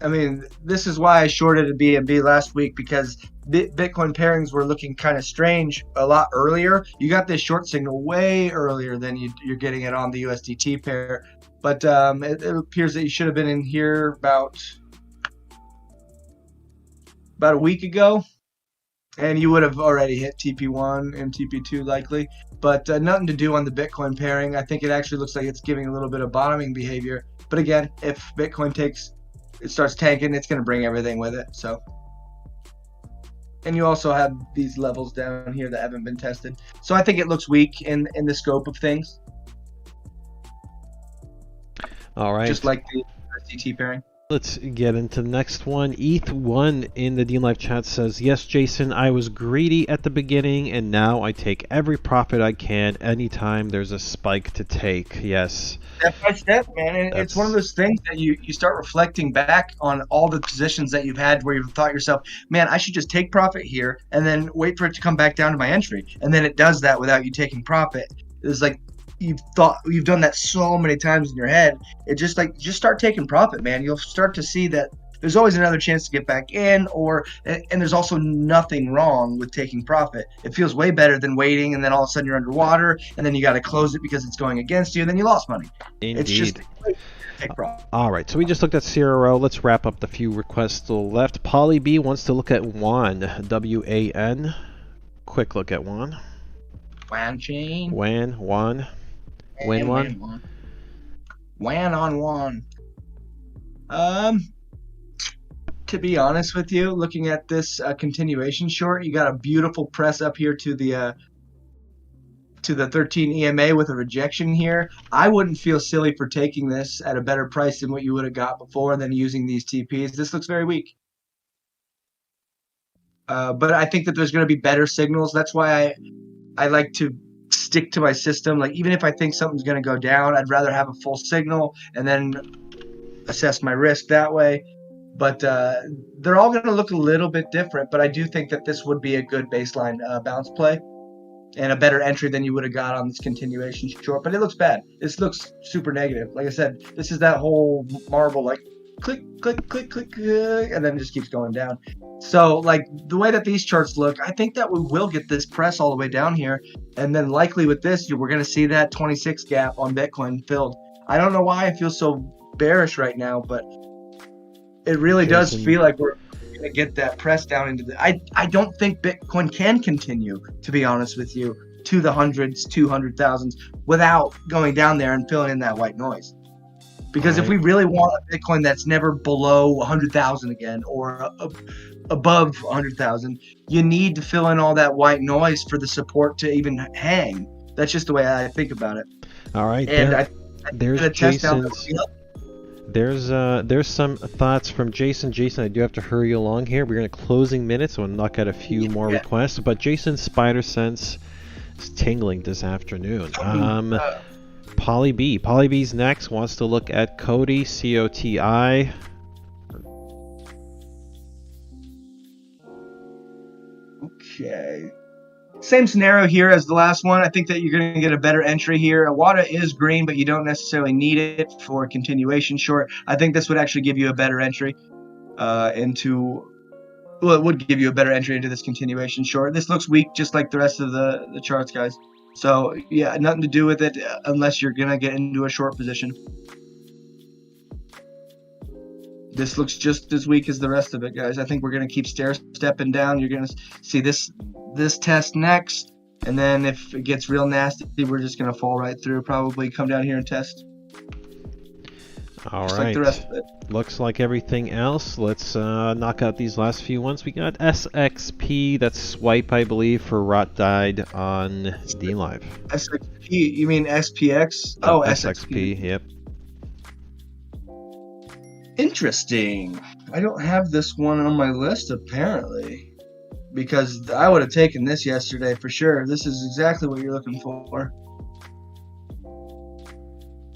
I mean, this is why I shorted a BNB last week, because Bitcoin pairings were looking kind of strange a lot earlier. You got this short signal way earlier than you're getting it on the USDT pair. But it appears that you should have been in here about a week ago, and you would have already hit TP1 and TP2 likely. But nothing to do on the Bitcoin pairing. I think it actually looks like it's giving a little bit of bottoming behavior. But again, if Bitcoin starts tanking, it's going to bring everything with it. So, and you also have these levels down here that haven't been tested. So I think it looks weak in the scope of things. All right. Just like the USDT pairing. Let's get into the next one. ETH1 in the Dean Live chat says, yes, Jason, I was greedy at the beginning, and now I take every profit I can anytime there's a spike to take. Yes. Step by step, man. And it's one of those things that you start reflecting back on all the positions that you've had where you've thought yourself, man, I should just take profit here and then wait for it to come back down to my entry. And then it does that without you taking profit. It's like you've done that so many times in your head. It just start taking profit, man. You'll start to see that there's always another chance to get back in, and there's also nothing wrong with taking profit. It feels way better than waiting, and then all of a sudden you're underwater, and then you got to close it because it's going against you, and then you lost money. Indeed. It's just take profit. All right, so we just looked at CRO. Let's wrap up the few requests still left. Polly B wants to look at WAN, WAN. Quick look at WAN. WAN chain. WAN. WAN on WAN. To be honest with you, looking at this continuation short, you got a beautiful press up here to the 13 EMA with a rejection here. I wouldn't feel silly for taking this at a better price than what you would have got before, and then using these TPs. This looks very weak. But I think that there's going to be better signals. That's why I like to stick to my system. Like, even if I think something's going to go down, I'd rather have a full signal and then assess my risk that way. But they're all going to look a little bit different. But I do think that this would be a good baseline bounce play and a better entry than you would have got on this continuation short. But it looks bad. This looks super negative. Like I said, this is that whole marble, like click, click, click, click, click, and then it just keeps going down. So, like, the way that these charts look, I think that we will get this press all the way down here. And then likely with this, we're going to see that 26 gap on Bitcoin filled. I don't know why I feel so bearish right now, but it really does feel like we're going to get that press down into the... I don't think Bitcoin can continue, to be honest with you, to the hundreds, 200,000s without going down there and filling in that white noise. Because if we really want a Bitcoin that's never below 100,000 again, or above 100,000, you need to fill in all that white noise for the support to even hang. That's just the way I think about it. All right. And there's Jason's. There's some thoughts from Jason. Jason, I do have to hurry along here. We're in closing minutes, so I'll knock out a few more requests. But Jason's spider sense is tingling this afternoon. Polly B's next wants to look at COTI, COTI. Okay. Same scenario here as the last one. I think that you're going to get a better entry here. Awada is green, but you don't necessarily need it for a continuation short. I think this would actually give you a better entry into... Well, it would give you a better entry into this continuation short. This looks weak, just like the rest of the charts, guys. So, yeah, nothing to do with it unless you're going to get into a short position. This looks just as weak as the rest of it, guys. I think we're going to keep stepping down. You're going to see this test next. And then if it gets real nasty, we're just going to fall right through. Probably come down here and test. All just right. Like the rest of it. Looks like everything else. Let's knock out these last few ones. We got SXP. That's Swipe, I believe, for Rot Died on DLive. SXP? You mean SPX? Oh, SXP. Yep. Interesting. I don't have this one on my list, apparently. Because I would have taken this yesterday for sure. This is exactly what you're looking for.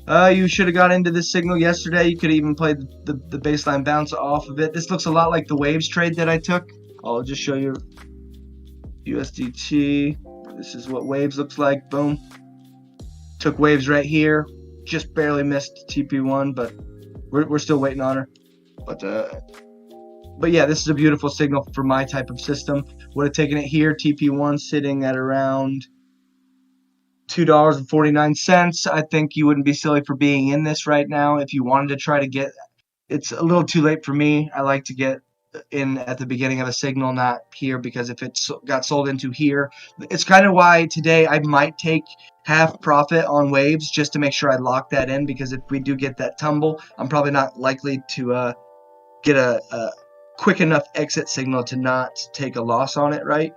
You should have got into this signal yesterday. You could even play the baseline bounce off of it. This looks a lot like the waves trade that I took. I'll just show you USDT. This is what waves looks like. Boom. Took waves right here. Just barely missed TP1, but we're still waiting on her. But yeah, this is a beautiful signal for my type of system. Would have taken it here. TP1 sitting at around $2.49. I think you wouldn't be silly for being in this right now. If you wanted to try to get, it's a little too late for me. I like to get in at the beginning of a signal, not here, because if it got sold into here, it's kind of why today I might take half profit on waves just to make sure I lock that in, because if we do get that tumble, I'm probably not likely to get a quick enough exit signal to not take a loss on it, right?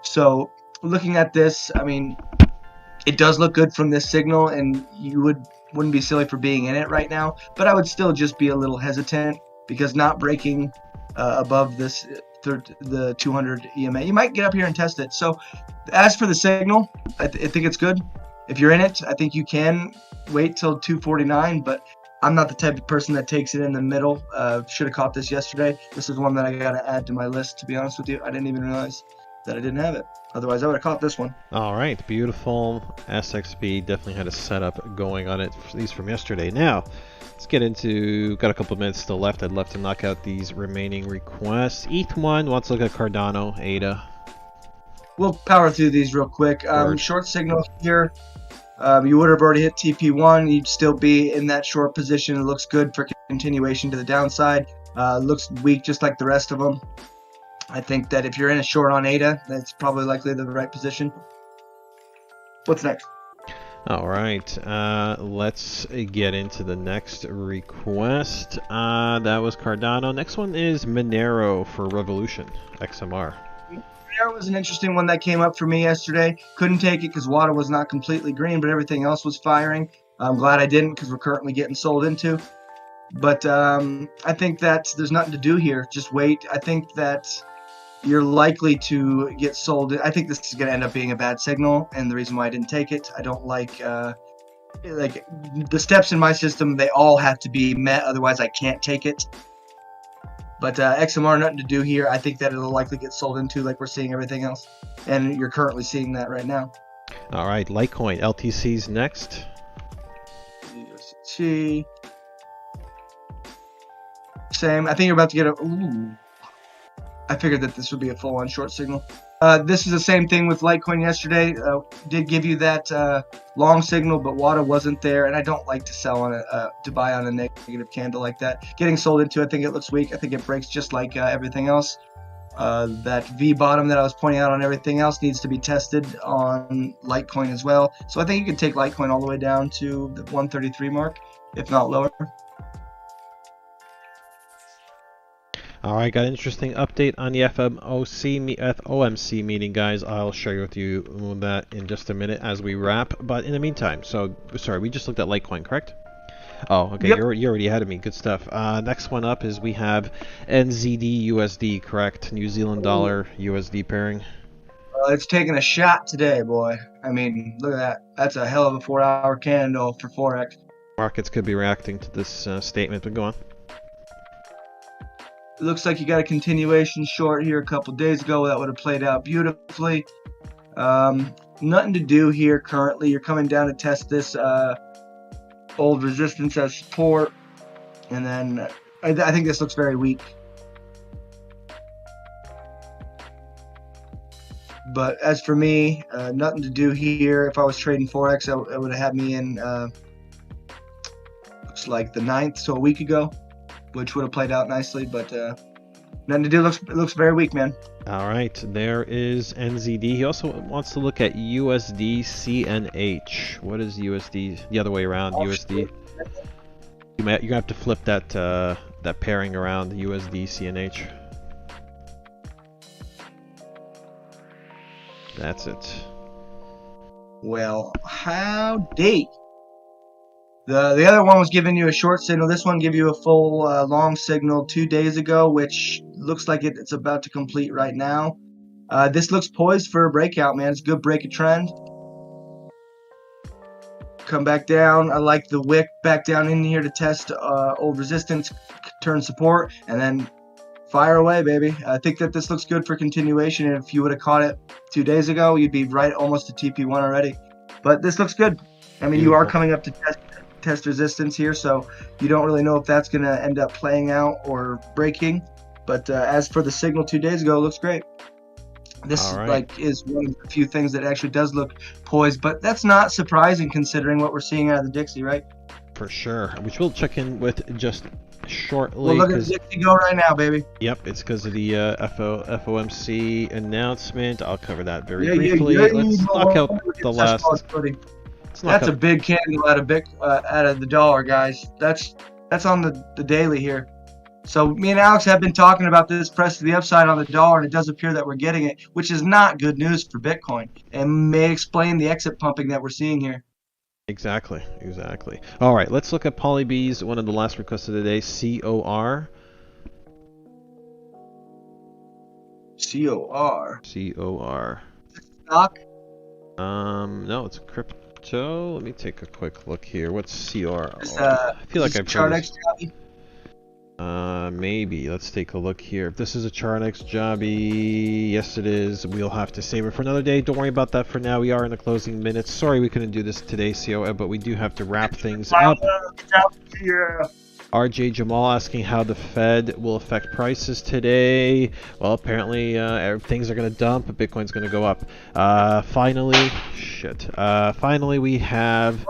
So looking at this, I mean, it does look good from this signal, and you wouldn't be silly for being in it right now, but I would still just be a little hesitant, because not breaking above this the 200 EMA, you might get up here and test it. So as for the signal, I think it's good. If you're in it, I think you can wait till 249, but I'm not the type of person that takes it in the middle. Should have caught this yesterday. This is one that I got to add to my list, to be honest with you. I didn't even realize that I didn't have it. Otherwise, I would have caught this one. All right, beautiful. SXB definitely had a setup going on it, at least from yesterday. Now, let's get into, got a couple minutes still left. I'd love to knock out these remaining requests. ETH1 wants to look at Cardano, ADA. We'll power through these real quick. Short signal here. You would have already hit TP1. You'd still be in that short position. It looks good for continuation to the downside. Looks weak just like the rest of them. I think that if you're in a short on ADA, that's probably likely the right position. What's next? All right, let's get into the next request. That was Cardano. Next one is Monero for Revolution, XMR. Monero was an interesting one that came up for me yesterday. Couldn't take it because water was not completely green, but everything else was firing. I'm glad I didn't, because we're currently getting sold into. But I think that there's nothing to do here. Just wait. I think that you're likely to get sold. I think this is going to end up being a bad signal, and the reason why I didn't take it, I don't like the steps in my system. They all have to be met, otherwise I can't take it. But XMR, nothing to do here. I think that it'll likely get sold into, like we're seeing everything else, and you're currently seeing that right now. All right, Litecoin, LTC's next. USDT. Same. I think you're about to get a. Ooh. I figured that this would be a full-on short signal. This is the same thing with Litecoin yesterday. Did give you that long signal, but water wasn't there, and I don't like to sell on to buy on a negative candle like that. Getting sold into, I think it looks weak. I think it breaks just like everything else. That V bottom that I was pointing out on everything else needs to be tested on Litecoin as well. So I think you can take Litecoin all the way down to the 133 mark, if not lower. All right, got an interesting update on the FOMC meeting, guys. I'll share with you that in just a minute as we wrap. But in the meantime, so sorry, we just looked at Litecoin, correct? Oh, okay, yep. You're already ahead of me. Good stuff. Next one up is we have NZD USD, correct? New Zealand dollar USD pairing. It's taking a shot today, boy. I mean, look at that. That's a hell of a 4-hour candle for Forex. Markets could be reacting to this statement, but go on. It looks like you got a continuation short here a couple days ago. That would have played out beautifully. Nothing to do here currently. You're coming down to test this old resistance as support. And then I think this looks very weak. But as for me, nothing to do here. If I was trading Forex, it would have had me in, looks like the 9th, so a week ago, which would have played out nicely, but nothing to do. It looks very weak, man. All right, there is NZD. He also wants to look at USD CNH. What is USD? The other way around, USD. You're gonna have to flip that that pairing around, USD CNH. That's it. Well, howdy. The other one was giving you a short signal. This one gave you a full long signal 2 days ago, which looks like it's about to complete right now. This looks poised for a breakout, man. It's a good break of trend. come back down. I like the wick back down in here to test old resistance, turn support, and then fire away, baby. I think that this looks good for continuation, and if you would have caught it 2 days ago, you'd be right almost to TP1 already. But this looks good. I mean, you are coming up to test resistance here, so you don't really know if that's going to end up playing out or breaking. But as for the signal 2 days ago, it looks great. This is one of the few things that actually does look poised, but that's not surprising considering what we're seeing out of the Dixie, right? For sure, which we'll check in with just shortly. Well, look at the Dixie go right now, baby. Yep, it's because of the FOMC announcement. I'll cover that very briefly. Let's knock out the last. That's a big candle out of the dollar, guys. That's on the daily here. So me and Alex have been talking about this press to the upside on the dollar, and it does appear that we're getting it, which is not good news for Bitcoin, and may explain the exit pumping that we're seeing here. Exactly. All right, let's look at Polyb's, one of the last requests of the day, COR. COR. Stock? No, it's crypto. Let me take a quick look here. What's COR? I feel like I've heard this. Maybe. Let's take a look here. If this is a ChartX jobby, yes it is. We'll have to save it for another day. Don't worry about that for now. We are in the closing minutes. Sorry we couldn't do this today, COR, but we do have to wrap things up. RJ Jamal asking how the Fed will affect prices today. Well, apparently things are going to dump. Bitcoin's going to go up. Finally, we have...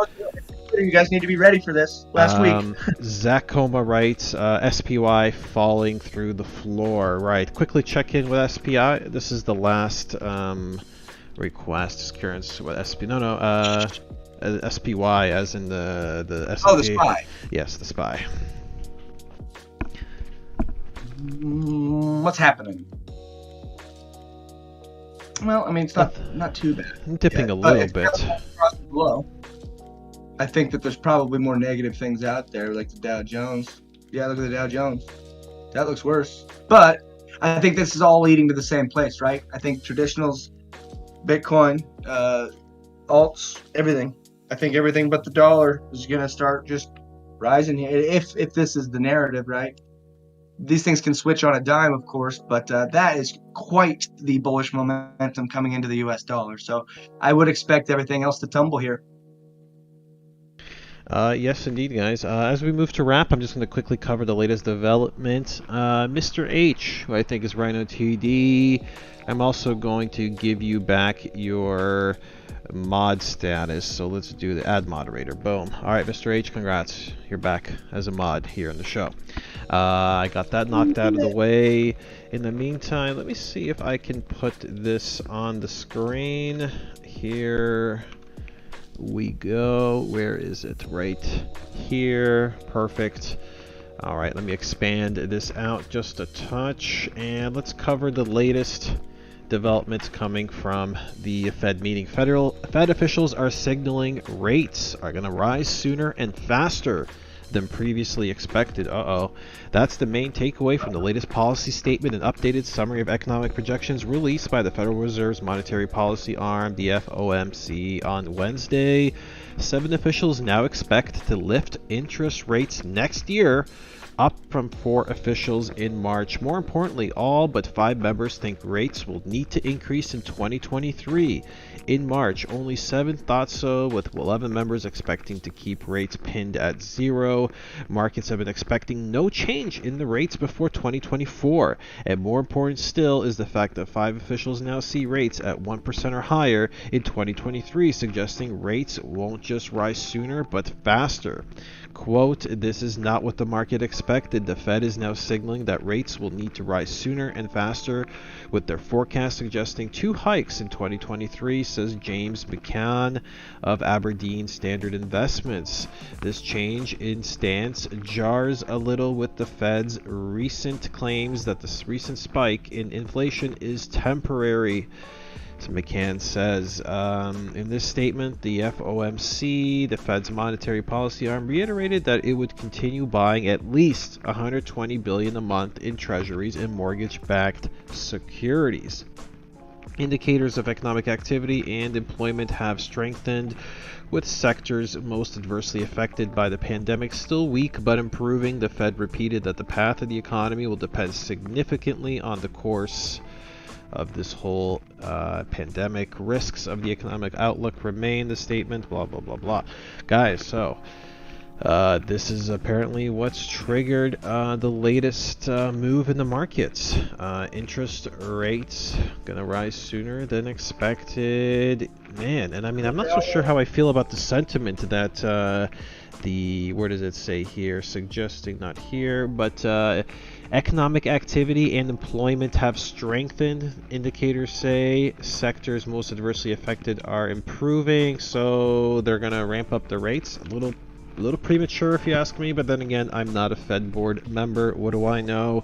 You guys need to be ready for this. Last week. Zach Coma writes, SPY falling through the floor. Right. Quickly check in with SPI. This is the last request. Currents with SP. No. SPY, as in the SP. Oh, the SPY. Yes, the SPY. What's happening? Well, I mean, it's not too bad. Dipping a little bit. Below. I think that there's probably more negative things out there, like the Dow Jones. Yeah, look at the Dow Jones. That looks worse. But I think this is all leading to the same place, right? I think traditionals, Bitcoin, alts, everything. I think everything but the dollar is going to start just rising here. If this is the narrative, right? These things can switch on a dime, of course, but that is quite the bullish momentum coming into the US dollar. So I would expect everything else to tumble here. Yes, indeed, guys. As we move to wrap, I'm just going to quickly cover the latest development. Mr. H, who I think is Rhino TD, I'm also going to give you back your mod status. So let's do the add moderator. Boom. All right, Mr. H, congrats. You're back as a mod here on the show. I got that knocked out of the way. In the meantime, let me see if I can put this on the screen. Here we go. Where is it? Right here. Perfect. All right, let me expand this out just a touch, and let's cover the latest developments coming from the Fed meeting. Fed officials are signaling rates are going to rise sooner and faster than previously expected. That's the main takeaway from the latest policy statement and updated summary of economic projections released by the Federal Reserve's monetary policy arm, the FOMC, on Wednesday. 7 officials now expect to lift interest rates next year, up from 4 officials in March. More importantly, all but 5 members think rates will need to increase in 2023. In March, only 7 thought so, with 11 members expecting to keep rates pinned at 0. Markets have been expecting no change in the rates before 2024. And more important still is the fact that 5 officials now see rates at 1% or higher in 2023, suggesting rates won't just rise sooner, but faster. Quote, "This is not what the market expected. The Fed is now signaling that rates will need to rise sooner and faster, with their forecast suggesting 2 hikes in 2023, says James McCann of Aberdeen Standard Investments. This change in stance jars a little with the Fed's recent claims that the recent spike in inflation is temporary. So McCann says, in this statement, the FOMC, the Fed's monetary policy arm, reiterated that it would continue buying at least $120 billion a month in treasuries and mortgage-backed securities. Indicators of economic activity and employment have strengthened, with sectors most adversely affected by the pandemic still weak but improving. The Fed repeated that the path of the economy will depend significantly on the course of this whole pandemic. Risks of the economic outlook remain, the statement, blah, blah, blah, blah. Guys, so this is apparently what's triggered the latest move in the markets. Interest rates gonna rise sooner than expected. Man, and I mean, I'm not so sure how I feel about the sentiment that where does it say here? Suggesting, not here, but economic activity and employment have strengthened. Indicators say sectors most adversely affected are improving, so they're gonna ramp up the rates a little premature if you ask me, but then again, I'm not a Fed board member. What do I know?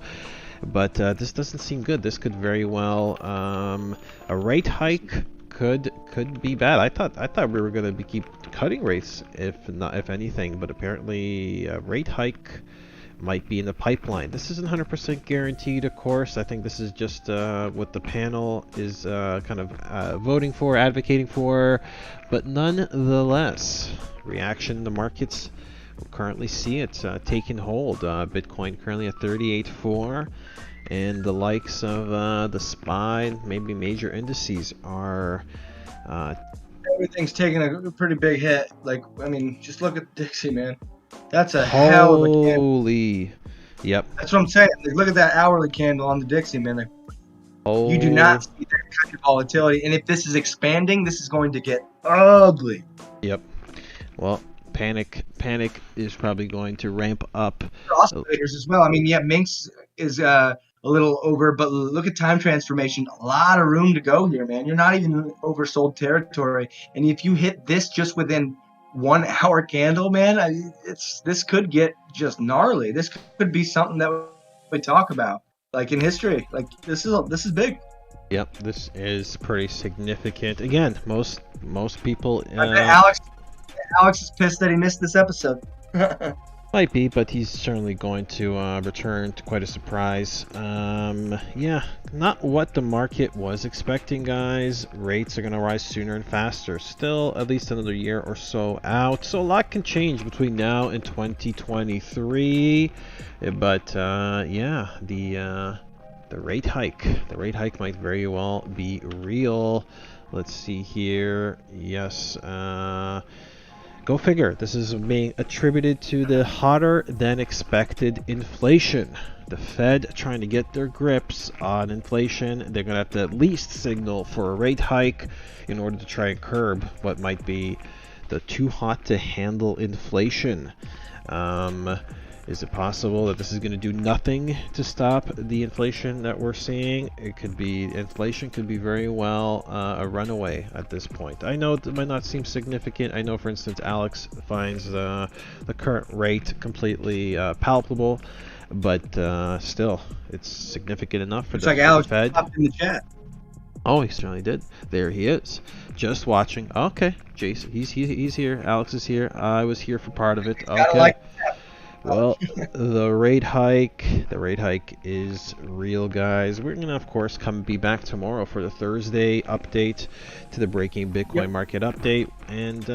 But this doesn't seem good. This could very well a rate hike could be bad. I thought we were going to keep cutting rates if anything, but apparently a rate hike might be in the pipeline. This isn't 100% guaranteed, of course. I think this is just what the panel is kind of voting for, advocating for, but nonetheless, reaction in the markets, we'll currently see it taking hold. Bitcoin currently at 38.4, and the likes of the SPY, maybe major indices are everything's taking a pretty big hit. Like, I mean, just look at Dixie, man. That's a hell of a candle. Holy. Yep. That's what I'm saying. Like, look at that hourly candle on the Dixie, man. Like, you do not see that kind of volatility. And if this is expanding, this is going to get ugly. Yep. Well, panic is probably going to ramp up. Oscillators as well. I mean, yeah, Minx is a little over, but look at time transformation. A lot of room to go here, man. You're not even in oversold territory. And if you hit this just within 1 hour candle, man, this could get just gnarly. This could be something that we talk about, like in history. Like this is big. Yep, this is pretty significant. Again, most people. Alex is pissed that he missed this episode. Might be, but he's certainly going to return to quite a surprise. Yeah, not what the market was expecting, guys. Rates are going to rise sooner and faster. Still, at least another year or so out. So a lot can change between now and 2023. But yeah, the rate hike might very well be real. Let's see here. Yes. Go figure. This is being attributed to the hotter than expected inflation. The Fed trying to get their grips on inflation. They're going to have to at least signal for a rate hike in order to try and curb what might be the too hot to handle inflation. Is it possible that this is going to do nothing to stop the inflation that we're seeing? Inflation could be very well a runaway at this point. I know it might not seem significant. I know, for instance, Alex finds the current rate completely palpable, but still, it's significant enough for the Fed. Popped in the chat. Oh, he certainly did. There he is, just watching. Okay, Jason, he's here. Alex is here. I was here for part of it. Okay. Well, the rate hike is real, guys. We're gonna, of course, be back tomorrow for the Thursday update to the Breaking Bitcoin Market update, and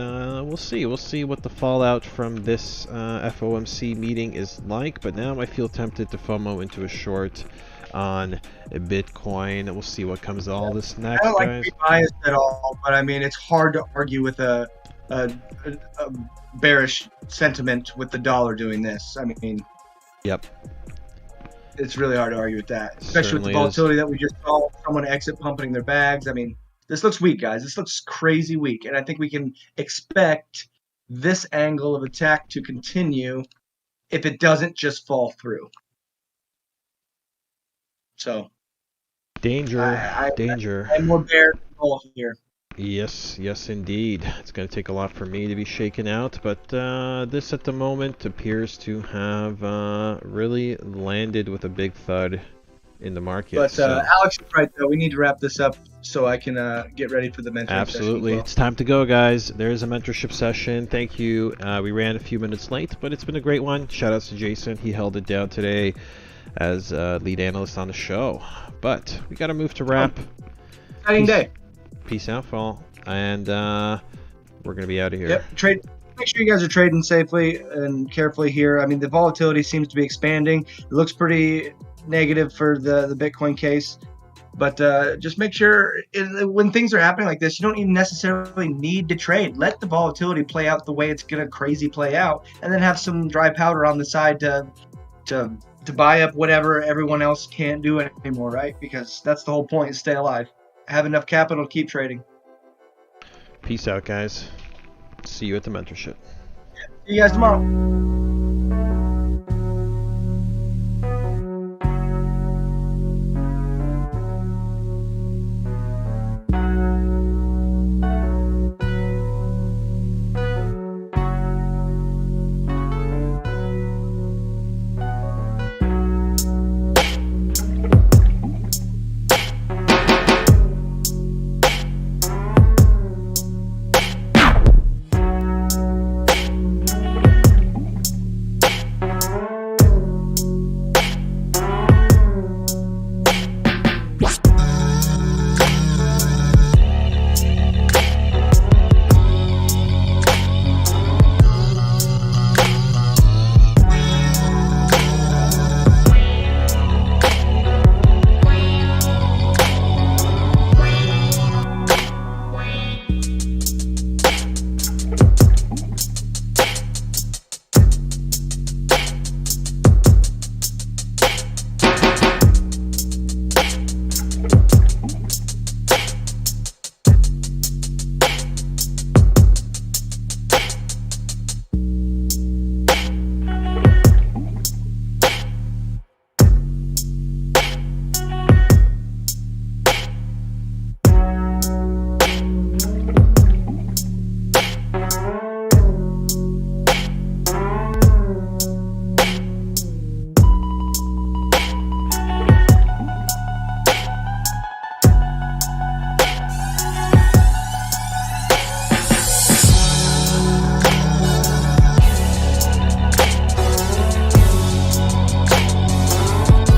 we'll see what the fallout from this FOMC meeting is like. But now I feel tempted to FOMO into a short on Bitcoin. We'll see what comes of all this next, I don't like guys. to be biased at all, but I mean, it's hard to argue with a bearish sentiment with the dollar doing this. I mean, yep, it's really hard to argue with that, especially Certainly with the volatility that we just saw. Someone exit pumping their bags. I mean, this looks weak, guys. This looks crazy weak, and I think we can expect this angle of attack to continue if it doesn't just fall through. So, danger. I'm more bear than bull here. Yes, indeed. It's going to take a lot for me to be shaken out, but this at the moment appears to have really landed with a big thud in the market. But Alex is right, though. We need to wrap this up so I can get ready for the mentoring session. Absolutely. It's time to go, guys. There's a mentorship session. Thank you. We ran a few minutes late, but it's been a great one. Shout outs to Jason. He held it down today as lead analyst on the show. But we got to move to wrap. Exciting day. Peace out, fall, and we're gonna be out of here. Yep. Trade. Make sure you guys are trading safely and carefully here. I mean, the volatility seems to be expanding. It looks pretty negative for the Bitcoin case. But just make sure when things are happening like this, you don't even necessarily need to trade. Let the volatility play out the way it's going to crazy play out, and then have some dry powder on the side to buy up whatever everyone else can't do anymore, right? Because that's the whole point, is stay alive. Have enough capital to keep trading. Peace out, guys. See you at the mentorship. See you guys tomorrow.